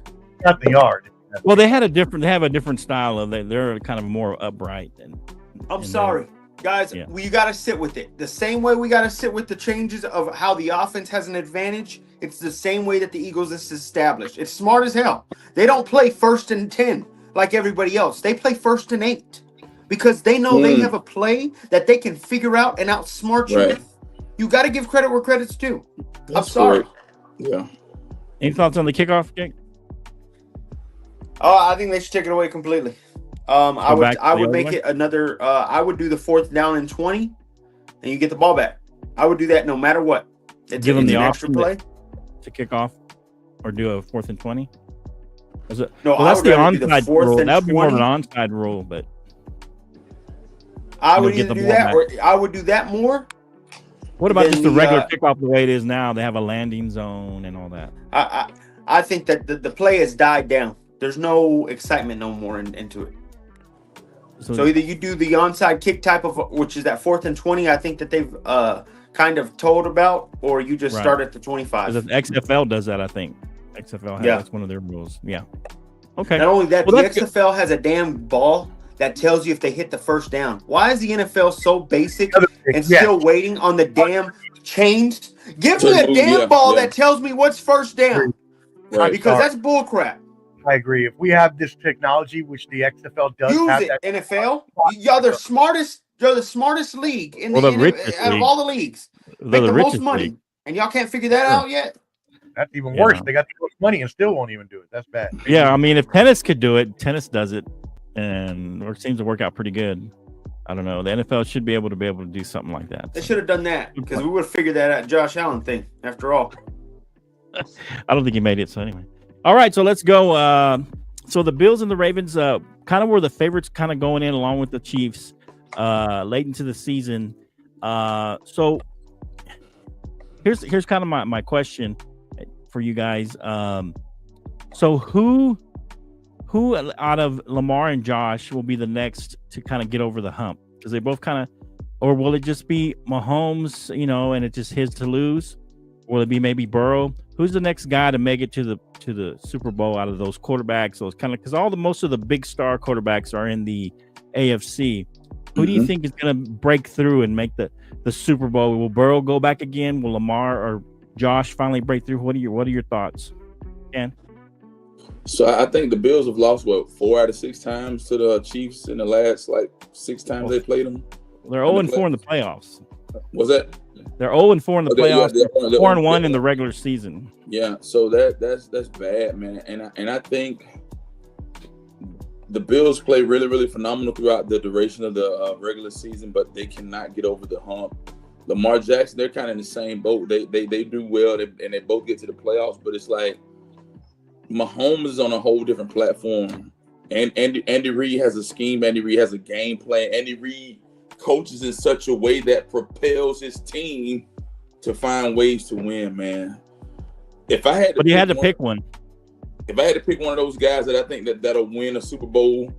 [SPEAKER 5] Not the yard.
[SPEAKER 3] Well, they have a different style of they're kind of more upright.
[SPEAKER 6] I'm sorry. Guys, you got to sit with it. The same way we got to sit with the changes of how the offense has an advantage It's the same way that the Eagles is established. It's smart as hell. They don't play 1st and 10 like everybody else. They play 1st and 8 because they know they have a play that they can figure out and outsmart you with. You got to give credit where credit's due. I'm sorry.
[SPEAKER 4] Correct. Yeah.
[SPEAKER 3] Any thoughts on the kickoff kick?
[SPEAKER 6] Oh, I think they should take it away completely. I would make it another. I would do the 4th down and 20, and you get the ball back. I would do that no matter what.
[SPEAKER 3] Give them the
[SPEAKER 6] extra play
[SPEAKER 3] to kick off, or do a 4th and 20. Is it?
[SPEAKER 6] No,
[SPEAKER 3] well, that's the onside rule. That would be more of an onside rule, but
[SPEAKER 6] I would either do that or I would do that more.
[SPEAKER 3] What about just the regular kickoff the way it is now? They have a landing zone and all that.
[SPEAKER 6] I think that the play has died down. There's no excitement no more into it. So either you do the onside kick type of, which is that 4th and 20, I think that they've kind of told about, or you just start at the 25.
[SPEAKER 3] The XFL does that, I think. XFL has that's one of their rules. Yeah. Okay.
[SPEAKER 6] Not only that, the XFL has a damn ball that tells you if they hit the 1st down. Why is the NFL so basic and still waiting on the damn change? Give me a damn ball that tells me what's 1st down. Right. Because that's bullcrap.
[SPEAKER 5] I agree. If we have this technology, which the XFL does
[SPEAKER 6] use
[SPEAKER 5] have,
[SPEAKER 6] it, NFL. You're the smartest. You're the smartest league in out of all the leagues. Make the most money, and y'all can't figure that out yet.
[SPEAKER 5] That's even worse. They got the most money and still won't even do it. That's bad.
[SPEAKER 3] Yeah, I mean, if tennis could do it, tennis does it, and it seems to work out pretty good. I don't know. The NFL should be able to do something like that.
[SPEAKER 6] They should have done that because we would have figured that out. Josh Allen thing, after all.
[SPEAKER 3] I don't think he made it. So anyway. All right, so let's go. So the Bills and the Ravens kind of were the favorites kind of going in along with the Chiefs late into the season. So here's kind of my question for you guys. So who out of Lamar and Josh will be the next to kind of get over the hump? Because they both kind of, or will it just be Mahomes, and it's just his to lose? Will it be maybe Burrow? Who's the next guy to make it to the Super Bowl out of those quarterbacks? Those kind of, because most of the big star quarterbacks are in the AFC. Who do you think is going to break through and make the Super Bowl? Will Burrow go back again? Will Lamar or Josh finally break through? What are your thoughts, Ken?
[SPEAKER 4] So I think the Bills have lost 4 out of 6 times to the Chiefs in the last 6 times they played them.
[SPEAKER 3] They're 0-4 in the playoffs.
[SPEAKER 4] Was that?
[SPEAKER 3] They're 0-4 in the playoffs. They're 4-1 in the regular season.
[SPEAKER 4] Yeah, so that's bad, man. And I think the Bills play really, really phenomenal throughout the duration of the regular season, but they cannot get over the hump. Lamar Jackson, they're kind of in the same boat. They do well, and they both get to the playoffs, but it's like Mahomes is on a whole different platform. And Andy Reid has a scheme. Andy Reid has a game plan. Andy Reid coaches in such a way that propels his team to find ways to win, man. If I had to pick one. If I had to pick one of those guys that I think that'll win a Super Bowl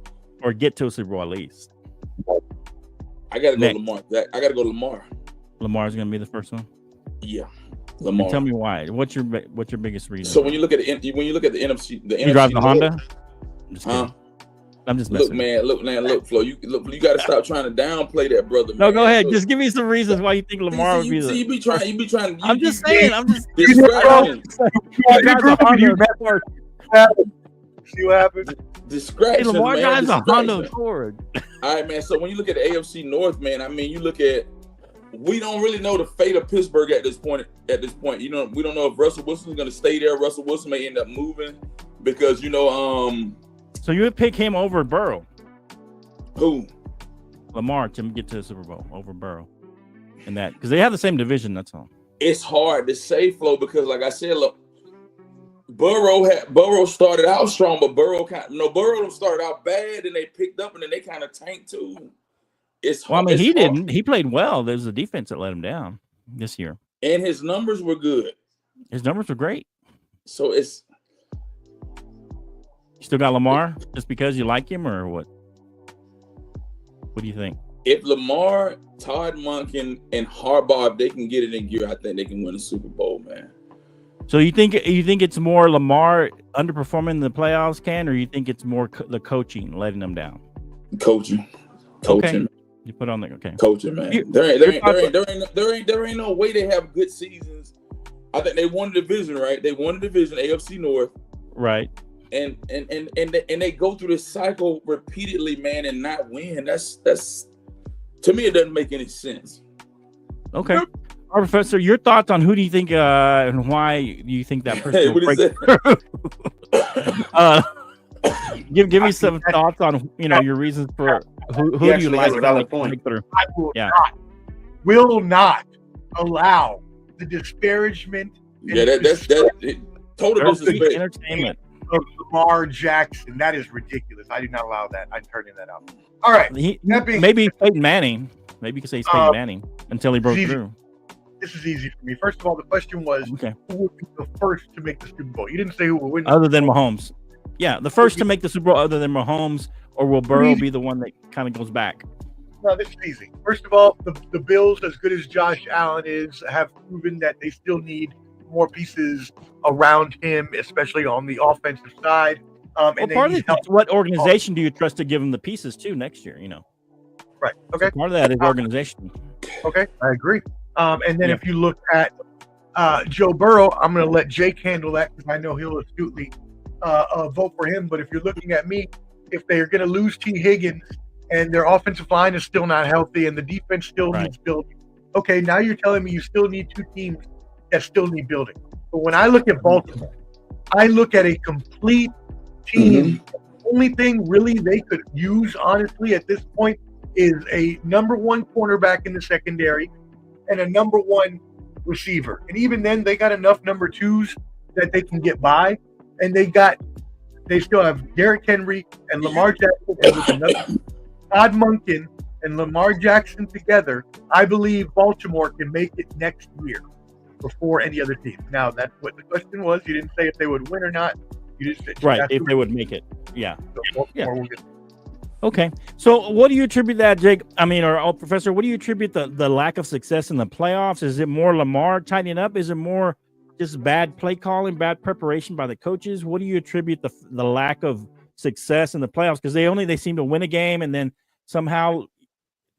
[SPEAKER 3] or get to a Super Bowl at least,
[SPEAKER 4] I gotta go Lamar. I gotta go Lamar.
[SPEAKER 3] Lamar's gonna be the first one.
[SPEAKER 4] Yeah, Lamar.
[SPEAKER 3] And tell me why. What's your biggest reason?
[SPEAKER 4] So when you look at the NFC,
[SPEAKER 3] you drive the Honda. I'm just messing.
[SPEAKER 4] Look, Flo. You got to stop trying to downplay that, brother.
[SPEAKER 3] No, go ahead. Just give me some reasons why you think Lamar would be the.
[SPEAKER 4] You be trying.
[SPEAKER 3] I'm just saying. I'm just.
[SPEAKER 5] See what happens.
[SPEAKER 4] Distraction.
[SPEAKER 3] Lamar drives a Honda Accord.
[SPEAKER 4] All right, man. So when you look at the AFC North, man, I mean, you look at. We don't really know the fate of Pittsburgh at this point. We don't know if Russell Wilson's going to stay there. Russell Wilson may end up moving because
[SPEAKER 3] So you would pick him over Burrow?
[SPEAKER 4] Who?
[SPEAKER 3] Lamar to get to the Super Bowl over Burrow, and that because they have the same division. That's all.
[SPEAKER 4] It's hard to say, Flo, because like I said, look, Burrow started out strong, but Burrow started out bad, and they picked up, and then they kind of tanked too. It's hard.
[SPEAKER 3] Well, I mean, he didn't. He played well. There's a defense that let him down this year,
[SPEAKER 4] and his numbers were good.
[SPEAKER 3] His numbers were great.
[SPEAKER 4] So it's.
[SPEAKER 3] You still got Lamar just because you like him, or what? What do you think?
[SPEAKER 4] If Lamar, Todd Monken, and Harbaugh, if they can get it in gear, I think they can win a Super Bowl, man.
[SPEAKER 3] So you think it's more Lamar underperforming in the playoffs, Ken, or you think it's more the coaching letting them down?
[SPEAKER 4] Coaching.
[SPEAKER 3] Okay. You put on the
[SPEAKER 4] coaching, man. There ain't no way they have good seasons I think they won the division, right? They won the division, AFC North.
[SPEAKER 3] Right.
[SPEAKER 4] And they go through this cycle repeatedly, man, and not win. That's to me, it doesn't make any sense.
[SPEAKER 3] Okay. All right, Professor, your thoughts on who do you think and why do you think that person will break through? Give me some thoughts on your reasons for who do you like to break through?
[SPEAKER 5] I will not allow the disparagement.
[SPEAKER 4] Yeah, that's total disrespect.
[SPEAKER 3] Entertainment
[SPEAKER 5] of Lamar Jackson. That is ridiculous. I do not allow that. I'm turning that out. All right.
[SPEAKER 3] Maybe Peyton Manning. Maybe you could say he's Peyton Manning until he broke through.
[SPEAKER 5] This is easy for me. First of all, the question was who would be the first to make the Super Bowl? You didn't say who would win.
[SPEAKER 3] Other than Mahomes. Yeah, the first to make the Super Bowl other than Mahomes, or will Burrow be the one that kind of goes back?
[SPEAKER 5] No, this is easy. First of all, the Bills, as good as Josh Allen is, have proven that they still need more pieces around him, especially on the offensive side. And
[SPEAKER 3] part of it, what organization do you trust to give him the pieces to next year?
[SPEAKER 5] Right. Okay.
[SPEAKER 3] So part of that is organization.
[SPEAKER 5] Okay, I agree. And then if you look at Joe Burrow, I'm going to let Jake handle that because I know he'll astutely vote for him. But if you're looking at me, if they're going to lose T. Higgins and their offensive line is still not healthy and the defense still needs building, okay, now you're telling me you still need two teams that still need building. But when I look at Baltimore, I look at a complete team. The only thing really they could use, honestly, at this point is a number one cornerback in the secondary and a number one receiver. And even then, they got enough number twos that they can get by. And they still have Derrick Henry and Lamar Jackson and with another Todd Monken and Lamar Jackson together. I believe Baltimore can make it next year before any other team. Now, that's what the question was. You didn't say if they would win or not. You just said
[SPEAKER 3] if they would make it. Yeah.
[SPEAKER 5] So
[SPEAKER 3] Okay. So what do you attribute that, Jake? Or Professor, what do you attribute the lack of success in the playoffs? Is it more Lamar tightening up? Is it more just bad play calling, bad preparation by the coaches? What do you attribute the lack of success in the playoffs? Because they seem to win a game and then somehow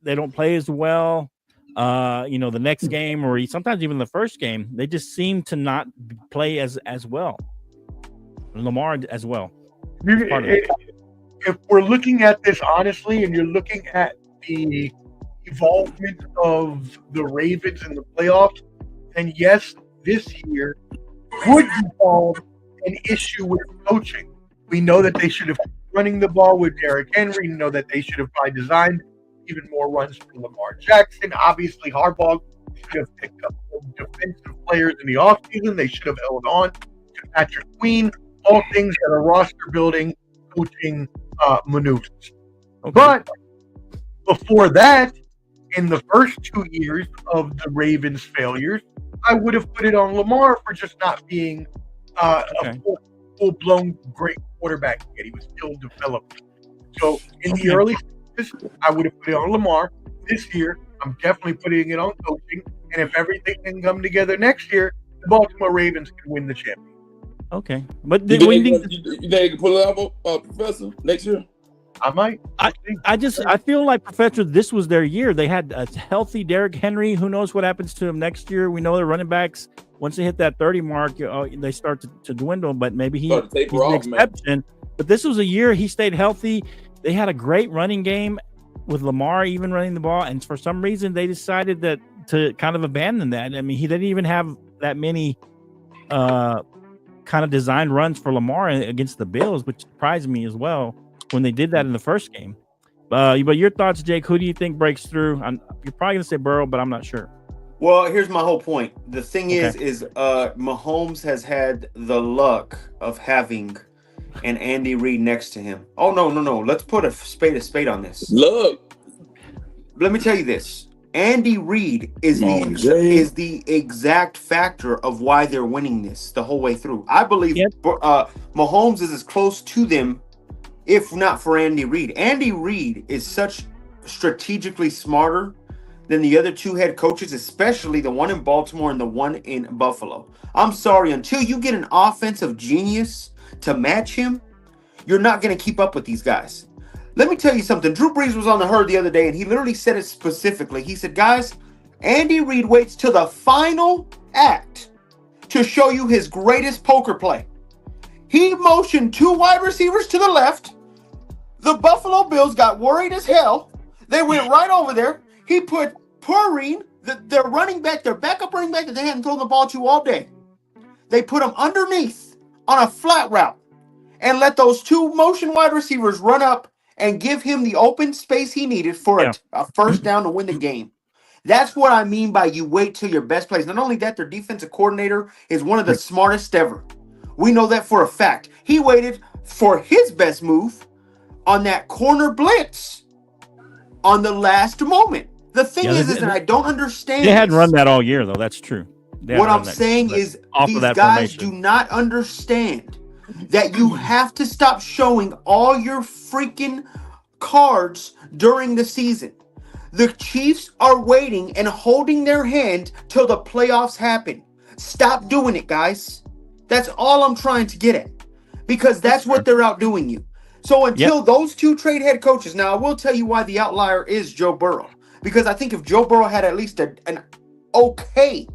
[SPEAKER 3] they don't play as well. The next game or sometimes even the first game, they just seem to not play as well. Lamar as well.
[SPEAKER 5] If we're looking at this honestly, and you're looking at the involvement of the Ravens in the playoffs, then yes, this year would be called an issue with coaching. We know that they should have been running the ball with Derrick Henry. We know that they should have probably designed even more runs for Lamar Jackson. Obviously, Harbaugh should have picked up some defensive players in the offseason. They should have held on to Patrick Queen. All things that are roster-building, coaching maneuvers. Okay. But before that, in the first 2 years of the Ravens' failures, I would have put it on Lamar for just not being a full-blown great quarterback yet. He was still developing. So in the early stages, I would have put it on Lamar. This year, I'm definitely putting it on coaching. And if everything can come together next year, the Baltimore Ravens can win the championship.
[SPEAKER 3] Okay, but
[SPEAKER 4] you think they can pull it off, Professor, next year?
[SPEAKER 5] I might.
[SPEAKER 3] I feel like, Professor, this was their year. They had a healthy Derrick Henry. Who knows what happens to him next year? We know the running backs, once they hit that 30 mark, they start to dwindle. But maybe he's an exception. Man. But this was a year he stayed healthy. They had a great running game with Lamar even running the ball, and for some reason they decided to kind of abandon that. I mean, he didn't even have that many kind of designed runs for Lamar against the Bills, which surprised me as well when they did that in the first game. But your thoughts, Jake? Who do you think breaks through? You're probably going to say Burrow, but I'm not sure.
[SPEAKER 6] Well, here's my whole point. The thing is Mahomes has had the luck of having an Andy Reid next to him. Oh, no. Let's put a spade on this.
[SPEAKER 4] Look.
[SPEAKER 6] Let me tell you this. Andy Reid is the exact factor of why they're winning this the whole way through. I believe Mahomes is as close to them, if not for Andy Reid. Andy Reid is such strategically smarter than the other two head coaches, especially the one in Baltimore and the one in Buffalo. I'm sorry, until you get an offensive genius to match him, you're not going to keep up with these guys. Let me tell you something. Drew Brees was on the Herd the other day, and he literally said it specifically. He said, guys, Andy Reid waits till the final act to show you his greatest poker play. He motioned 2 wide receivers to the left. The Buffalo Bills got worried as hell. They went right over there. He put Perrine, their running back, their backup running back that they hadn't thrown the ball to all day. They put him underneath on a flat route and let those 2 motion wide receivers run up and give him the open space he needed for a first down to win the game. That's what I mean by you wait till your best plays. Not only that, their defensive coordinator is one of the smartest ever. We know that for a fact. He waited for his best move on that corner blitz on the last moment. The thing is that I don't understand.
[SPEAKER 3] They hadn't run that all year, though. That's true.
[SPEAKER 6] What I'm saying is these guys do not understand that you have to stop showing all your freaking cards during the season. The Chiefs are waiting and holding their hand till the playoffs happen. Stop doing it, guys. That's all I'm trying to get at. Because that's what they're outdoing you. So until those 2 trade head coaches, now I will tell you why the outlier is Joe Burrow. Because I think if Joe Burrow had at least an okay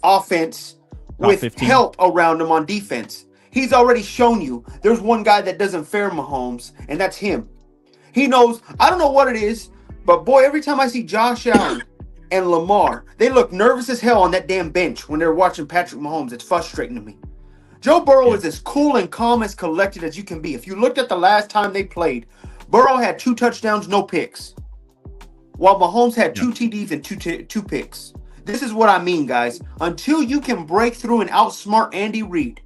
[SPEAKER 6] offense with 15. Help around him on defense, he's already shown you there's one guy that doesn't fare Mahomes, and that's him. He knows, I don't know what it is, but boy, every time I see Josh Allen and Lamar, they look nervous as hell on that damn bench when they're watching Patrick Mahomes. It's frustrating to me. Joe Burrow is as cool and calm as collected as you can be. If you looked at the last time they played, Burrow had 2 touchdowns, no picks, while Mahomes had 2 TDs and 2 picks. This is what I mean, guys. Until you can break through and outsmart Andy Reid,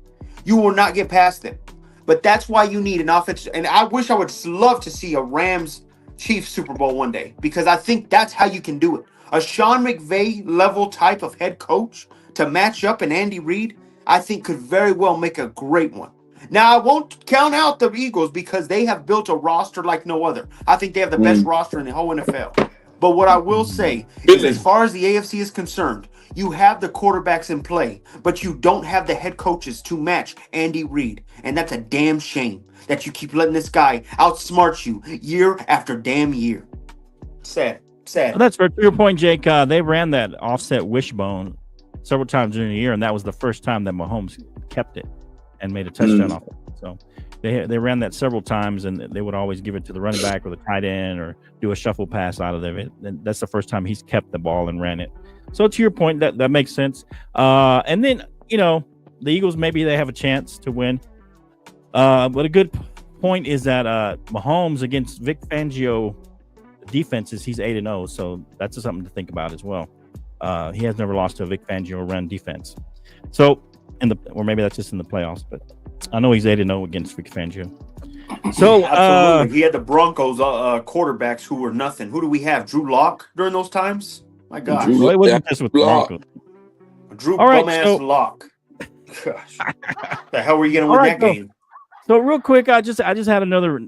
[SPEAKER 6] you will not get past them. But that's why you need an offense. And I wish I would love to see a Rams-Chiefs Super Bowl one day, because I think that's how you can do it. A Sean McVay level type of head coach to match up an Andy Reid, I think could very well make a great one. Now, I won't count out the Eagles because they have built a roster like no other. I think they have the best roster in the whole NFL. But what I will say is, as far as the AFC is concerned, you have the quarterbacks in play, but you don't have the head coaches to match Andy Reid. And that's a damn shame that you keep letting this guy outsmart you year after damn year. Sad. Well,
[SPEAKER 3] that's to your point, Jake. They ran that offset wishbone several times during the year, and that was the first time that Mahomes kept it and made a touchdown off it. So they ran that several times, and they would always give it to the running back or the tight end or do a shuffle pass out of it. And that's the first time he's kept the ball and ran it. So to your point, that makes sense. And then, the Eagles, maybe they have a chance to win. But a good point is that Mahomes against Vic Fangio defenses, he's 8-0. So that's something to think about as well. He has never lost to a Vic Fangio run defense. So or maybe that's just in the playoffs, but I know he's 8-0 against Vic Fangio. So
[SPEAKER 6] absolutely, he had the Broncos quarterbacks who were nothing. Who do we have? Drew Lock during those times? My God,
[SPEAKER 3] it wasn't just with the Broncos.
[SPEAKER 6] Drew Lock. Gosh, the hell were you gonna win that game?
[SPEAKER 3] So real quick, I just had another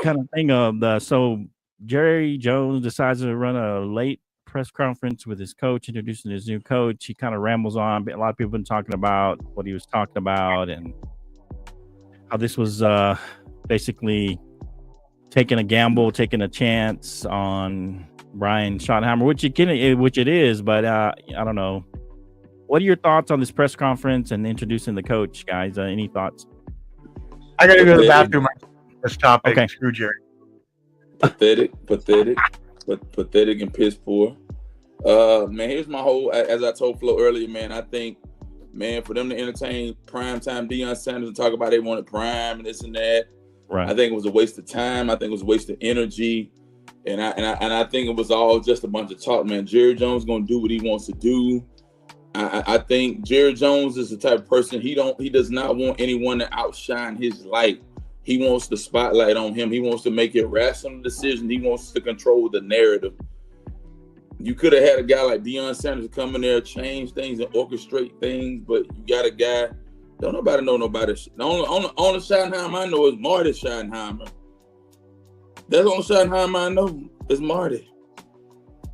[SPEAKER 3] kind of thing of so Jerry Jones decides to run a late press conference with his coach, introducing his new coach. He kind of rambles on. A lot of people have been talking about what he was talking about and how this was basically taking a gamble, taking a chance on Brian Schottenheimer, which it is, but I don't know. What are your thoughts on this press conference and introducing the coach, guys? Any thoughts?
[SPEAKER 5] I got to go to the bathroom. This topic.
[SPEAKER 3] Okay.
[SPEAKER 5] Screw Jerry.
[SPEAKER 4] Pathetic, and piss poor. Man, here's my whole. As I told Flo earlier, man, I think, man, for them to entertain primetime Deion Sanders and talk about they wanted prime and this and that, right? I think it was a waste of time. I think it was a waste of energy, and I think it was all just a bunch of talk, man. Jerry Jones gonna do what he wants to do. I think Jerry Jones is the type of person he does not want anyone to outshine his light. He wants the spotlight on him. He wants to make a rational decision. He wants to control the narrative. You could have had a guy like Deion Sanders come in there, change things and orchestrate things, but you got a guy, don't nobody know nobody. The only Schottenheimer I know is Marty Schottenheimer. That's the only Schottenheimer I know is Marty.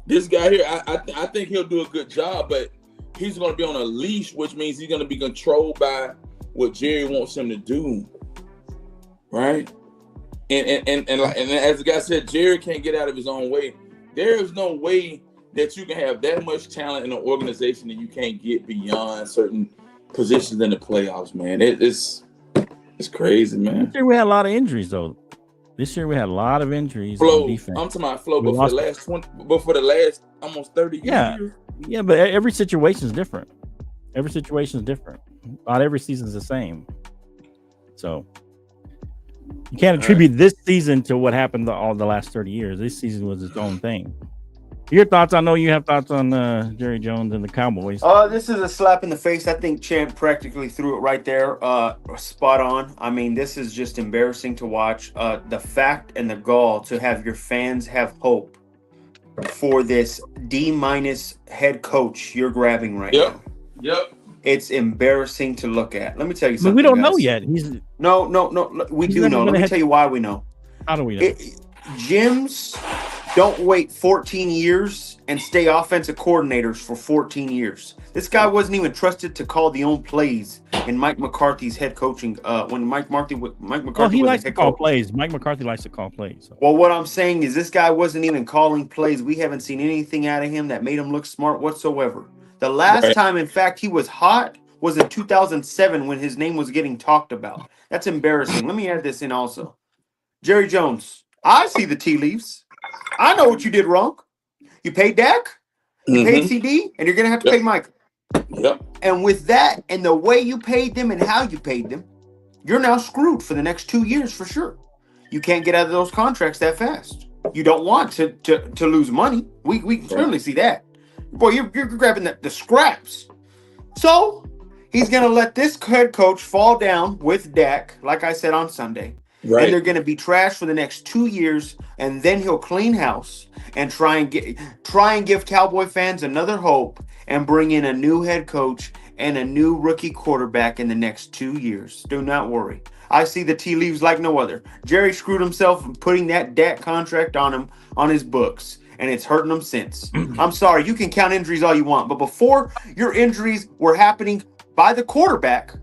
[SPEAKER 4] This guy here, I think he'll do a good job, but he's going to be on a leash, which means he's going to be controlled by what Jerry wants him to do, right? And as the guy said, Jerry can't get out of his own way. There is no way that you can have that much talent in an organization and you can't get beyond certain positions in the playoffs, man. It's crazy, man.
[SPEAKER 3] This year we had a lot of injuries, though. This year we had a lot of injuries on
[SPEAKER 4] Flow.
[SPEAKER 3] defense.
[SPEAKER 4] I'm talking about flow, but for the last almost 30 years.
[SPEAKER 3] Yeah, but every situation is different. Every situation is different. Not every season is the same. So you can't attribute this season to what happened all the last 30 years. This season was its own thing. Your thoughts? I know you have thoughts on Jerry Jones and the Cowboys.
[SPEAKER 6] This is a slap in the face. I think Champ practically threw it right there. Spot on. I mean, this is just embarrassing to watch. The fact and the gall to have your fans have hope for this D- head coach you're grabbing right now.
[SPEAKER 4] Yep.
[SPEAKER 6] It's embarrassing to look at. Let me tell you something.
[SPEAKER 3] But we don't
[SPEAKER 6] guys.
[SPEAKER 3] know yet.
[SPEAKER 6] No. We do know. Let me tell you why we know.
[SPEAKER 3] How do we know?
[SPEAKER 6] Gyms don't wait 14 years and stay offensive coordinators for 14 years. This guy wasn't even trusted to call the own plays in Mike McCarthy's head coaching. When Mike McCarthy
[SPEAKER 3] he
[SPEAKER 6] was
[SPEAKER 3] likes
[SPEAKER 6] head
[SPEAKER 3] to call
[SPEAKER 6] coach.
[SPEAKER 3] plays. Mike McCarthy likes to call plays. So.
[SPEAKER 6] Well, what I'm saying is this guy wasn't even calling plays. We haven't seen anything out of him that made him look smart whatsoever. The last time, in fact, he was hot was in 2007 when his name was getting talked about. That's embarrassing. Let me add this in also. Jerry Jones, I see the tea leaves. I know what you did wrong. You paid Dak, you paid CD, and you're going to have to pay Mike.
[SPEAKER 4] Yep.
[SPEAKER 6] And with that and the way you paid them and how you paid them, you're now screwed for the next 2 years for sure. You can't get out of those contracts that fast. You don't want to lose money. We can clearly see that. Boy, you're grabbing the scraps. So he's going to let this head coach fall down with Dak, like I said on Sunday.
[SPEAKER 4] Right.
[SPEAKER 6] And they're going to be trashed for the next 2 years, and then he'll clean house and try and give Cowboy fans another hope and bring in a new head coach and a new rookie quarterback in the next 2 years. Do not worry. I see the tea leaves like no other. Jerry screwed himself putting that Dak contract on him on his books, and it's hurting him since. I'm sorry, you can count injuries all you want, but before your injuries were happening by the quarterback,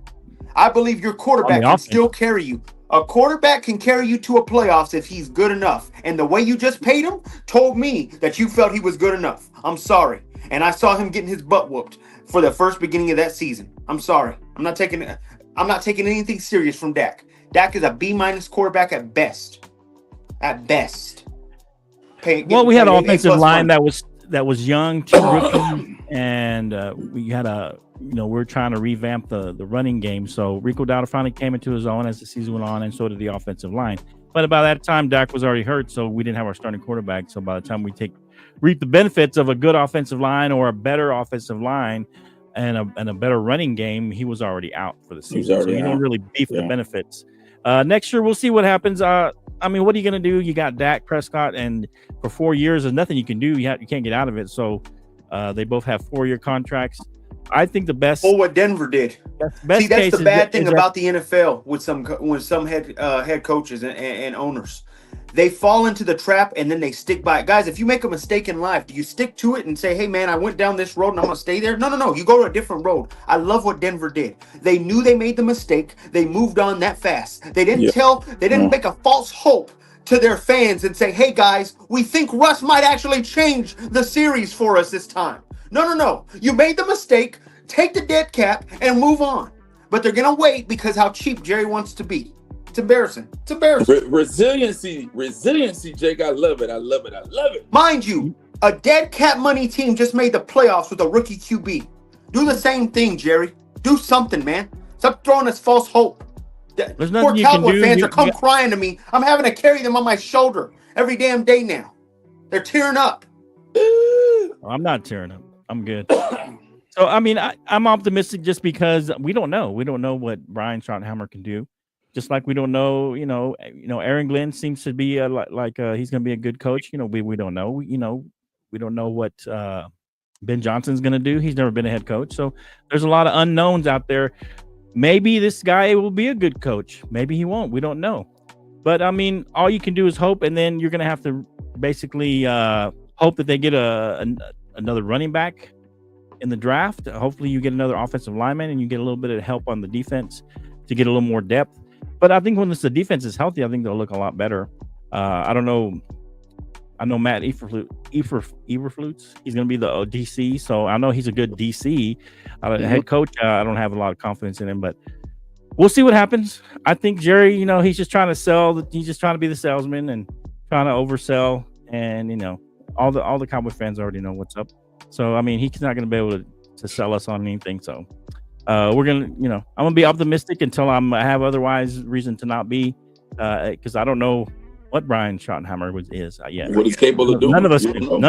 [SPEAKER 6] I believe your quarterback can still carry you. A quarterback can carry you to a playoffs if he's good enough. And the way you just paid him told me that you felt he was good enough. I'm sorry. And I saw him getting his butt whooped for the first beginning of that season. I'm sorry. I'm not taking anything serious from Dak. Dak is a B- quarterback at best. At best.
[SPEAKER 3] Well, we had an offensive line that was young, two rookies, and we had we're trying to revamp the running game. So Rico Dowdle finally came into his own as the season went on, and so did the offensive line. But by that time, Dak was already hurt, so we didn't have our starting quarterback. So by the time we reap the benefits of a good offensive line or a better offensive line and a better running game, he was already out for the season. So you don't really beef the benefits. Next year, we'll see what happens. I mean, what are you going to do? You got Dak Prescott, and for 4 years, there's nothing you can do. You can't get out of it. So they both have 4-year contracts. I think the best.
[SPEAKER 6] Oh, what Denver did.
[SPEAKER 3] Best
[SPEAKER 6] See, that's the bad thing about the NFL with some head coaches and owners. They fall into the trap and then they stick by it. Guys, if you make a mistake in life, do you stick to it and say, hey, man, I went down this road and I'm going to stay there? No. You go to a different road. I love what Denver did. They knew they made the mistake. They moved on that fast. They didn't make a false hope to their fans and say, hey, guys, we think Russ might actually change the series for us this time. No. You made the mistake. Take the dead cap and move on. But they're going to wait because how cheap Jerry wants to be. It's embarrassing.
[SPEAKER 4] Resiliency, Jake. I love it.
[SPEAKER 6] Mind you, a dead cap money team just made the playoffs with a rookie QB. Do the same thing, Jerry. Do something, man. Stop throwing us false hope. Poor Cowboy fans are crying to me. I'm having to carry them on my shoulder every damn day now. They're tearing up.
[SPEAKER 3] I'm not tearing up. I'm good. So, I mean, I'm optimistic just because we don't know. We don't know what Brian Schottenheimer can do. Just like we don't know, Aaron Glenn seems to be he's going to be a good coach. We don't know. We don't know what Ben Johnson's going to do. He's never been a head coach. So there's a lot of unknowns out there. Maybe this guy will be a good coach. Maybe he won't. We don't know. But, I mean, all you can do is hope, and then you're going to have to basically hope that they get another running back in the draft. Hopefully you get another offensive lineman and you get a little bit of help on the defense to get a little more But I think when the defense is healthy, I think they'll look a lot better. I don't know I know Matt Eberflus. He's going to be the DC, so I know he's a good DC head coach. I don't have a lot of confidence in him, but we'll see what happens. I think Jerry, he's just trying to sell. He's just trying to be the salesman and trying to oversell. And all the Cowboy fans already know what's up. So I mean, he's not going to be able to sell us on anything. So we're gonna, I'm gonna be optimistic until I have otherwise reason to not be, because I don't know what Brian Schottenheimer is yet.
[SPEAKER 4] What he's capable of doing.
[SPEAKER 3] None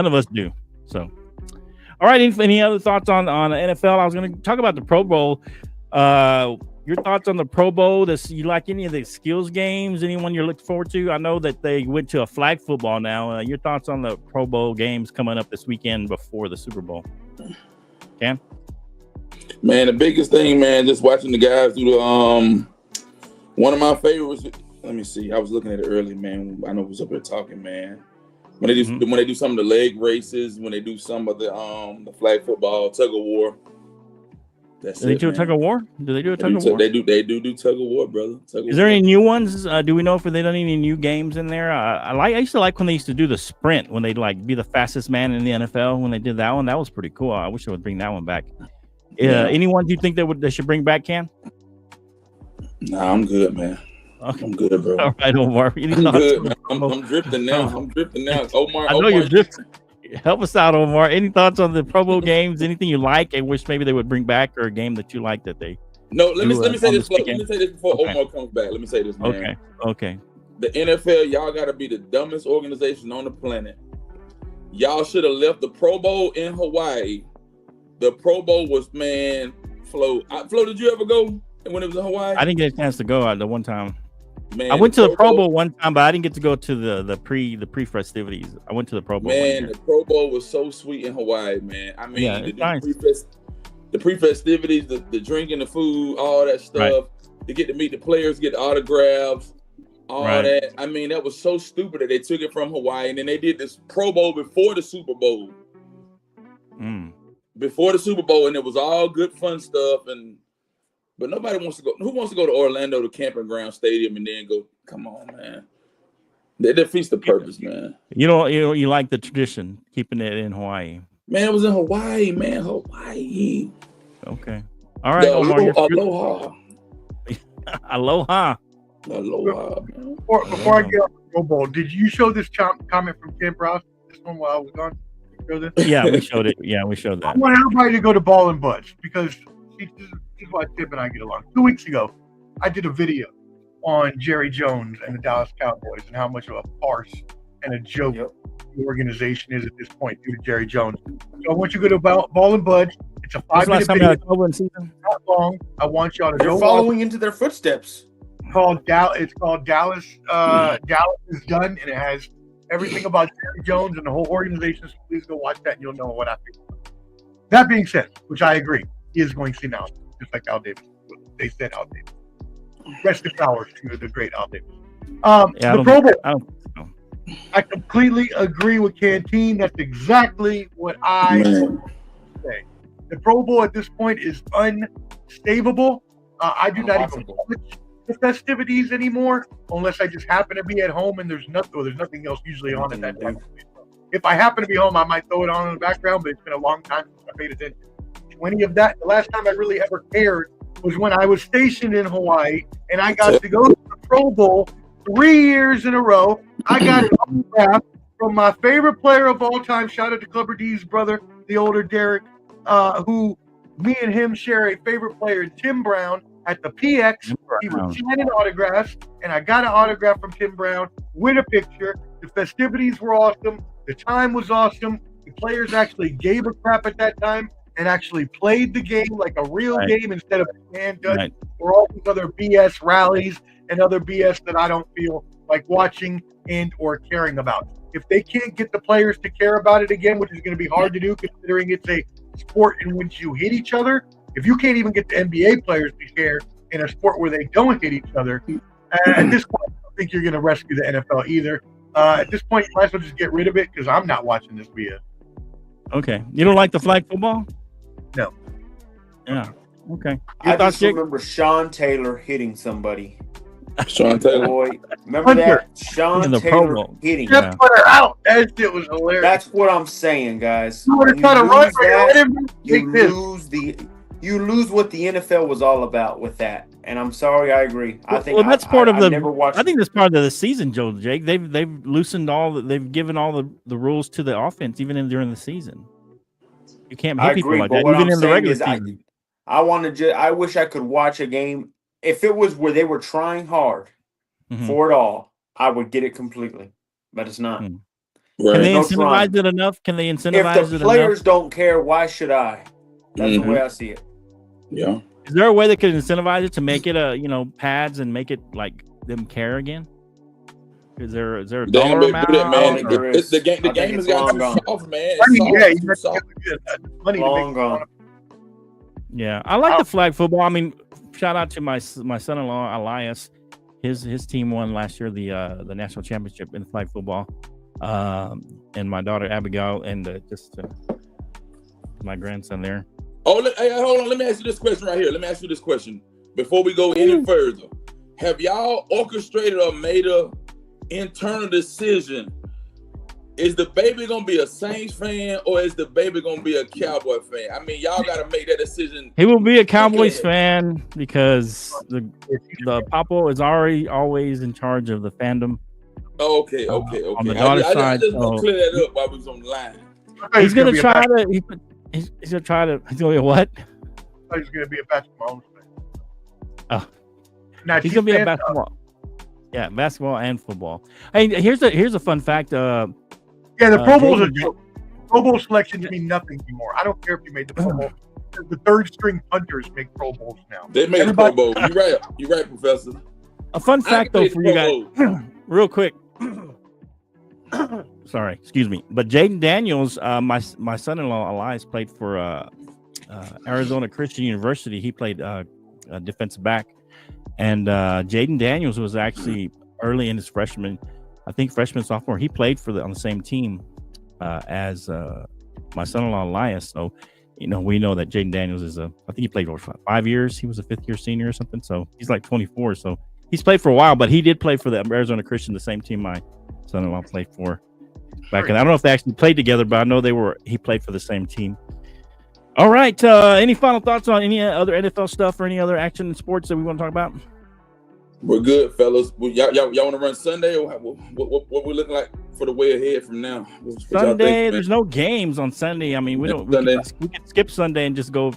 [SPEAKER 3] of us do. So, all right. Any other thoughts on NFL? I was going to talk about the Pro Bowl. Your thoughts on the Pro Bowl? You like any of the skills games? Anyone you're looking forward to? I know that they went to a flag football now. Your thoughts on the Pro Bowl games coming up this weekend before the Super Bowl? Cam?
[SPEAKER 4] Man, the biggest thing, man, just watching the guys do the one of my favorites. Let me see. I was looking at it early, man. I know who's up here talking, man. When they do some of the leg races, when they do some of the flag football, tug of war.
[SPEAKER 3] Do they do a tug of war? Do they do a tug of war?
[SPEAKER 4] They do tug of war, brother.
[SPEAKER 3] Is there any new ones? Do we know if they done any new games in there? I used to like when they used to do the sprint, when they'd like be the fastest man in the NFL. When they did that one, that was pretty cool. I wish they would bring that one back. Anyone you think they should bring back, Cam?
[SPEAKER 4] Nah, I'm good, man.
[SPEAKER 3] Okay.
[SPEAKER 4] I'm good, bro.
[SPEAKER 3] All right, Omar.
[SPEAKER 4] I'm good, man. I'm drifting now. Omar,
[SPEAKER 3] I know you're drifting. Help us out, Omar. Any thoughts on the Pro Bowl games? Anything you like and wish maybe they would bring back, or a game that you like that they?
[SPEAKER 4] No, let me say this. Let me say this before Omar comes back. Let me say this, man.
[SPEAKER 3] Okay.
[SPEAKER 4] The NFL, y'all got to be the dumbest organization on the planet. Y'all should have left the Pro Bowl in Hawaii. The Pro Bowl was, man, Flo. Flo, did you ever go when it was in Hawaii?
[SPEAKER 3] I didn't get a chance to go the one time.
[SPEAKER 4] Man,
[SPEAKER 3] I went to the Pro Bowl one time, but I didn't get to go to the pre festivities. I went to the Pro Bowl.
[SPEAKER 4] Man, the Pro Bowl was so sweet in Hawaii, man. I mean,
[SPEAKER 3] nice.
[SPEAKER 4] The pre festivities, the drinking, the food, all that stuff. Right. To get to meet the players, get the autographs, all that. I mean, that was so stupid that they took it from Hawaii, and then they did this Pro Bowl before the Super Bowl. Before the Super Bowl, and it was all good fun stuff, but nobody wants to go. Who wants to go to Orlando, to Camping Ground Stadium, and then go? Come on, man. That defeats the purpose, man.
[SPEAKER 3] You like the tradition, keeping it in Hawaii.
[SPEAKER 4] Man, it was in Hawaii, man. Hawaii.
[SPEAKER 3] Okay. All right.
[SPEAKER 4] Aloha.
[SPEAKER 3] Aloha.
[SPEAKER 4] Aloha, man.
[SPEAKER 5] Before I get on the Pro Bowl, did you show this comment from Kim Ross? This one while I was gone?
[SPEAKER 3] Yeah, we showed it. Yeah, we showed that.
[SPEAKER 5] I want everybody to go to Ball and Buds, because this is why Tip and I get along. 2 weeks ago, I did a video on Jerry Jones and the Dallas Cowboys and how much of a farce and a joke the organization is at this point due to Jerry Jones. So I want you to go to Ball and Buds. It's a 5-minute video. Not long. I want y'all to go.
[SPEAKER 6] You're following into their footsteps.
[SPEAKER 5] It's called Dallas. Dallas is done, and it has everything about Jerry Jones and the whole organization. So please go watch that, and you'll know what I think. That being said, which I agree, he is going senile, just like Al Davis. They said Al Davis. Rest in power to the great Al Davis. The Pro Bowl. I completely agree with Canteen. That's exactly what I say. The Pro Bowl at this point is unstable. I do not even watch the festivities anymore unless I just happen to be at home and there's nothing else usually on at that time. If I happen to be home, I might throw it on in the background, but it's been a long time since I paid attention to any of that. The last time I really ever cared was when I was stationed in Hawaii and I got to go to the Pro Bowl 3 years in a row. I got an autograph from my favorite player of all time. Shout out to Clubber D's brother, the older Derek, who me and him share a favorite player, Tim Brown, at the PX. He was signing autographs, and I got an autograph from Tim Brown with a picture. The festivities were awesome. The time was awesome. The players actually gave a crap at that time and actually played the game like a real game instead of a fan does, or all these other BS rallies and other BS that I don't feel like watching and or caring about. If they can't get the players to care about it again, which is going to be hard to do considering it's a sport in which you hit each other, if you can't even get the NBA players to care in a sport where they don't hit each other, at this point, I don't think you're going to rescue the NFL either. At this point, you might as well just get rid of it because I'm not watching this BS.
[SPEAKER 3] Okay. You don't like the flag football?
[SPEAKER 5] No.
[SPEAKER 3] Yeah. Okay.
[SPEAKER 6] I just remember Sean Taylor hitting somebody.
[SPEAKER 4] Sean Taylor.
[SPEAKER 6] Boy, remember that? Sean
[SPEAKER 3] In the Pro
[SPEAKER 6] Taylor
[SPEAKER 3] Bowl.
[SPEAKER 6] hitting.
[SPEAKER 3] Yeah.
[SPEAKER 5] Put her out. That shit was hilarious.
[SPEAKER 6] That's what I'm saying, guys.
[SPEAKER 5] You were
[SPEAKER 6] You
[SPEAKER 5] trying to run
[SPEAKER 6] lose
[SPEAKER 5] for your
[SPEAKER 6] that,
[SPEAKER 5] enemy.
[SPEAKER 6] you lose what the NFL was all about with that. And I'm sorry, I agree. I think
[SPEAKER 3] well, that's part of the.
[SPEAKER 6] never watched.
[SPEAKER 3] I think that's part of the season, Joe Jake. They've loosened they've given all the rules to the offense, even during the season. You can't hit
[SPEAKER 6] I
[SPEAKER 3] people
[SPEAKER 6] agree,
[SPEAKER 3] like
[SPEAKER 6] but
[SPEAKER 3] that,
[SPEAKER 6] what
[SPEAKER 3] even
[SPEAKER 6] I'm
[SPEAKER 3] in the
[SPEAKER 6] saying
[SPEAKER 3] regular
[SPEAKER 6] is
[SPEAKER 3] season.
[SPEAKER 6] I wish I could watch a game. If it was where they were trying hard for it all, I would get it completely. But it's not.
[SPEAKER 3] Can
[SPEAKER 4] Right.
[SPEAKER 3] they
[SPEAKER 6] no
[SPEAKER 3] incentivize
[SPEAKER 6] trying.
[SPEAKER 3] it enough? Can they incentivize
[SPEAKER 6] If the
[SPEAKER 3] it
[SPEAKER 6] players
[SPEAKER 3] enough?
[SPEAKER 6] don't care, why should I? That's the
[SPEAKER 4] Mhm.
[SPEAKER 6] way I see it.
[SPEAKER 4] Yeah.
[SPEAKER 3] Is there a way they could incentivize it to make it pads and make it like them care again? Is there a
[SPEAKER 4] They ain't
[SPEAKER 3] dollar
[SPEAKER 4] gonna
[SPEAKER 3] amount?
[SPEAKER 4] do that, man.
[SPEAKER 6] think there
[SPEAKER 4] The
[SPEAKER 6] is.
[SPEAKER 4] game
[SPEAKER 6] I think
[SPEAKER 4] has
[SPEAKER 6] it's
[SPEAKER 4] gotten
[SPEAKER 6] long
[SPEAKER 4] too
[SPEAKER 6] gone.
[SPEAKER 4] soft, man.
[SPEAKER 5] I mean, yeah,
[SPEAKER 4] It's soft.
[SPEAKER 5] money to
[SPEAKER 6] Long
[SPEAKER 5] make
[SPEAKER 6] gone.
[SPEAKER 3] Yeah, I like the flag football. I mean, shout out to my son-in-law Elias. His team won last year the national championship in flag football, and my daughter Abigail and my grandson there.
[SPEAKER 4] Oh, hey, hold on. Let me ask you this question right here. Let me ask you this question before we go any further. Have y'all orchestrated or made a internal decision? Is the baby gonna be a Saints fan or is the baby gonna be a Cowboy fan? I mean, y'all gotta make that decision.
[SPEAKER 3] He will be a Cowboys fan because the Papa is always in charge of the fandom.
[SPEAKER 4] Okay.
[SPEAKER 3] On the daughter's
[SPEAKER 4] I
[SPEAKER 3] side,
[SPEAKER 4] just want
[SPEAKER 3] so-
[SPEAKER 4] to clear that up while we was on the line.
[SPEAKER 3] He's gonna try to. He's gonna try to. He's gonna be a what?
[SPEAKER 5] He's going to be a basketball fan.
[SPEAKER 3] Oh.
[SPEAKER 5] Now,
[SPEAKER 3] He's gonna be a basketball. Yeah, basketball and football. Hey, here's a fun fact.
[SPEAKER 5] Yeah, the Pro Bowl's a
[SPEAKER 3] Jaden-
[SPEAKER 5] joke. Pro Bowl selections mean nothing anymore. I don't care if you made the Pro Bowl. The third string punters make Pro Bowls now.
[SPEAKER 4] They made a Pro Bowl. You're right, Professor.
[SPEAKER 3] A fun fact though
[SPEAKER 4] made
[SPEAKER 3] for
[SPEAKER 4] the
[SPEAKER 3] you
[SPEAKER 4] Pro
[SPEAKER 3] guys, real quick. Sorry, excuse me. But Jaden Daniels, my son-in-law Elias played for Arizona Christian University. He played defensive back, and Jaden Daniels was actually early in his freshman sophomore. He played on the same team as my son-in-law Elias. So we know that Jaden Daniels I think he played for 5 years. He was a fifth-year senior or something. So he's like 24. So he's played for a while, but he did play for the Arizona Christian, the same team my son-in-law played for back. And I don't know if they actually played together, but I know he played for the same team. All right. Any final thoughts on any other NFL stuff or any other action in sports that we want to talk about?
[SPEAKER 4] We're good, fellas. Y'all want to run Sunday? Or what we looking like for the way ahead from now? What
[SPEAKER 3] Sunday, there's no games on Sunday. I mean, we can skip Sunday and just go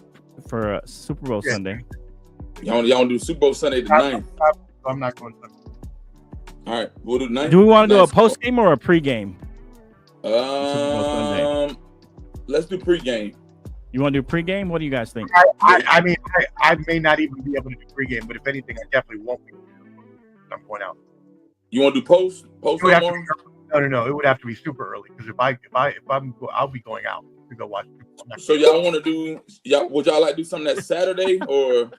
[SPEAKER 3] for Super Bowl Sunday.
[SPEAKER 4] Y'all do Super Bowl Sunday the 9th.
[SPEAKER 5] I'm not going to.
[SPEAKER 4] All right, we'll do the 9th.
[SPEAKER 3] Do we want to do a post game or a pre-game?
[SPEAKER 4] Let's do pre-game.
[SPEAKER 3] You want to do pre-game? What do you guys think?
[SPEAKER 5] I mean, I may not even be able to do pregame, but if anything, I definitely won't be. I'm going out.
[SPEAKER 4] You want to do post? Post
[SPEAKER 5] No. It would have to be super early because I'll be going out to go watch.
[SPEAKER 4] So y'all want to do? Would y'all like to do something that Saturday or?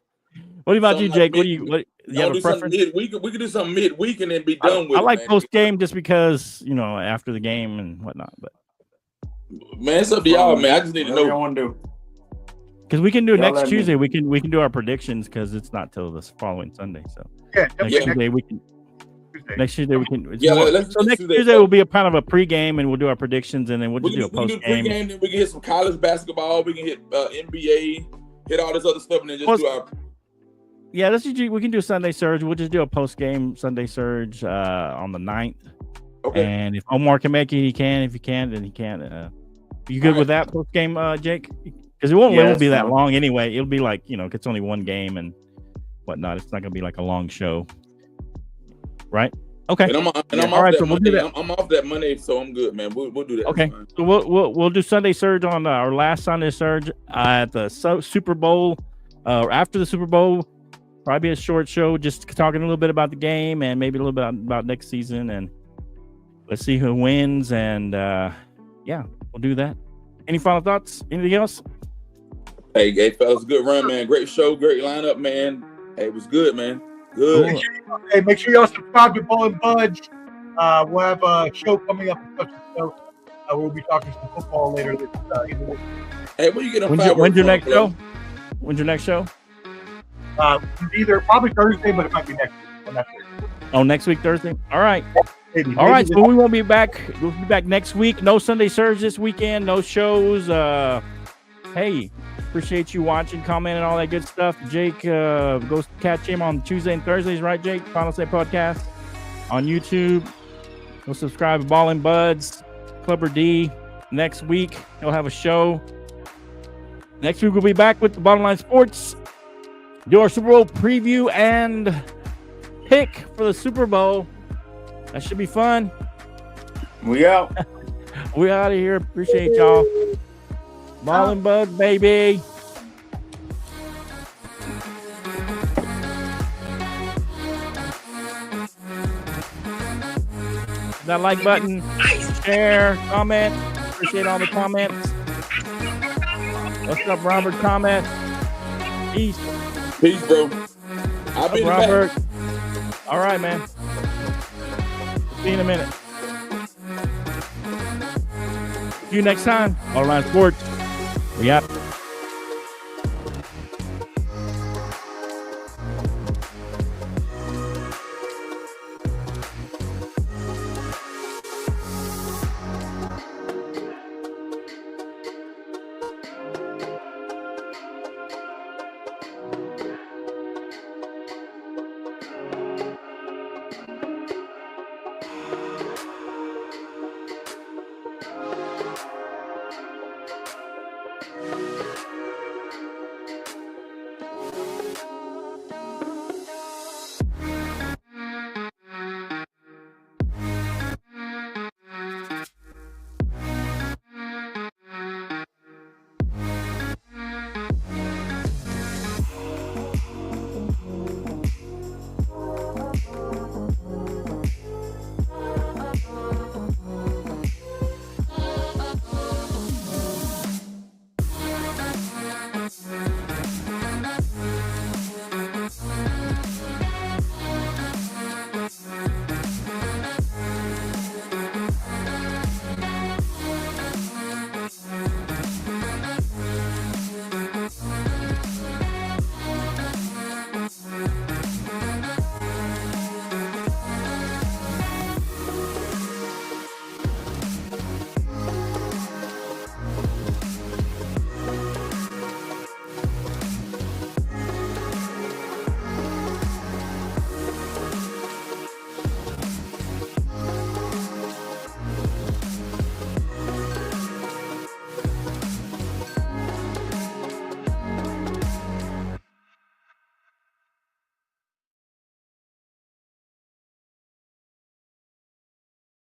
[SPEAKER 3] What about you, Jake?
[SPEAKER 4] Like
[SPEAKER 3] what you have a preference?
[SPEAKER 4] We could do something midweek and then be done with.
[SPEAKER 3] I like
[SPEAKER 4] it,
[SPEAKER 3] post game just because after the game and whatnot. But
[SPEAKER 4] man, it's up to y'all, man. I just need to know.
[SPEAKER 6] What I want to do.
[SPEAKER 3] Because we can do
[SPEAKER 6] Y'all
[SPEAKER 3] next
[SPEAKER 6] let me-
[SPEAKER 3] Tuesday. We can do our predictions because it's not till this following Sunday. So
[SPEAKER 5] Yeah,
[SPEAKER 3] next
[SPEAKER 4] Yeah.
[SPEAKER 3] Tuesday we can.
[SPEAKER 5] Tuesday.
[SPEAKER 3] Next Tuesday we can.
[SPEAKER 4] Yeah, let's
[SPEAKER 3] so
[SPEAKER 4] do
[SPEAKER 3] next
[SPEAKER 4] Tuesday.
[SPEAKER 3] Tuesday will be a kind of a pre-game, and we'll do our predictions, and then we'll
[SPEAKER 4] We
[SPEAKER 3] just
[SPEAKER 4] can
[SPEAKER 3] do a
[SPEAKER 4] do
[SPEAKER 3] post game.
[SPEAKER 4] pregame, then we can hit some college basketball. We can hit NBA, hit all this other stuff, and then just do our.
[SPEAKER 3] Yeah, we can do Sunday Surge. We'll just do a post game Sunday Surge on the 9th.
[SPEAKER 4] Okay.
[SPEAKER 3] And if Omar can make it, he can. If he can't, then he can. You good with that post game, Jake? Because it won't be that long anyway. It'll be like it's only one game and whatnot. It's not gonna be like a long show, right? Okay.
[SPEAKER 4] And I'm
[SPEAKER 3] All
[SPEAKER 4] off
[SPEAKER 3] right,
[SPEAKER 4] that
[SPEAKER 3] so we'll
[SPEAKER 4] Monday.
[SPEAKER 3] do that.
[SPEAKER 4] I'm off that Monday, so I'm good, man. We'll do that.
[SPEAKER 3] Okay. So we'll do Sunday Surge on our last Sunday Surge at the Super Bowl. After the Super Bowl, probably a short show, just talking a little bit about the game and maybe a little bit about next season, and let's see who wins. And we'll do that. Any final thoughts? Anything else?
[SPEAKER 4] Hey, fellas, good run, man. Great show, great lineup, man. Hey, it was good, man. Good.
[SPEAKER 3] Cool.
[SPEAKER 5] Hey, make sure y'all subscribe to Ball and Budge. We'll have a show coming up. We'll be talking some football later this in the week.
[SPEAKER 4] Hey, where you getting
[SPEAKER 3] When's your next show? When's your next show?
[SPEAKER 5] Either probably Thursday, but it might be next week. I'm not sure.
[SPEAKER 3] Oh, next week, Thursday. All right.
[SPEAKER 5] Maybe.
[SPEAKER 3] All right. So we won't be back. We'll be back next week. No Sunday Surge this weekend. No shows. Hey, appreciate you watching, commenting, all that good stuff. Jake, go catch him on Tuesday and Thursdays, right, Jake? Final Say Podcast on YouTube. Go subscribe to Ballin' Buds, Clubber D. Next week, he'll have a show. Next week, we'll be back with the Bottom Line Sports. Do our Super Bowl preview and pick for the Super Bowl. That should be fun.
[SPEAKER 6] We out.
[SPEAKER 3] We out of here. Appreciate y'all. Ballin' Buds, baby. That like button, share, comment. Appreciate all the comments. What's up, Robert? Comment. Peace.
[SPEAKER 4] Peace, bro. I'll be
[SPEAKER 3] Robert. All right, man. See you in a minute. See you next time. All Around Sports. We out.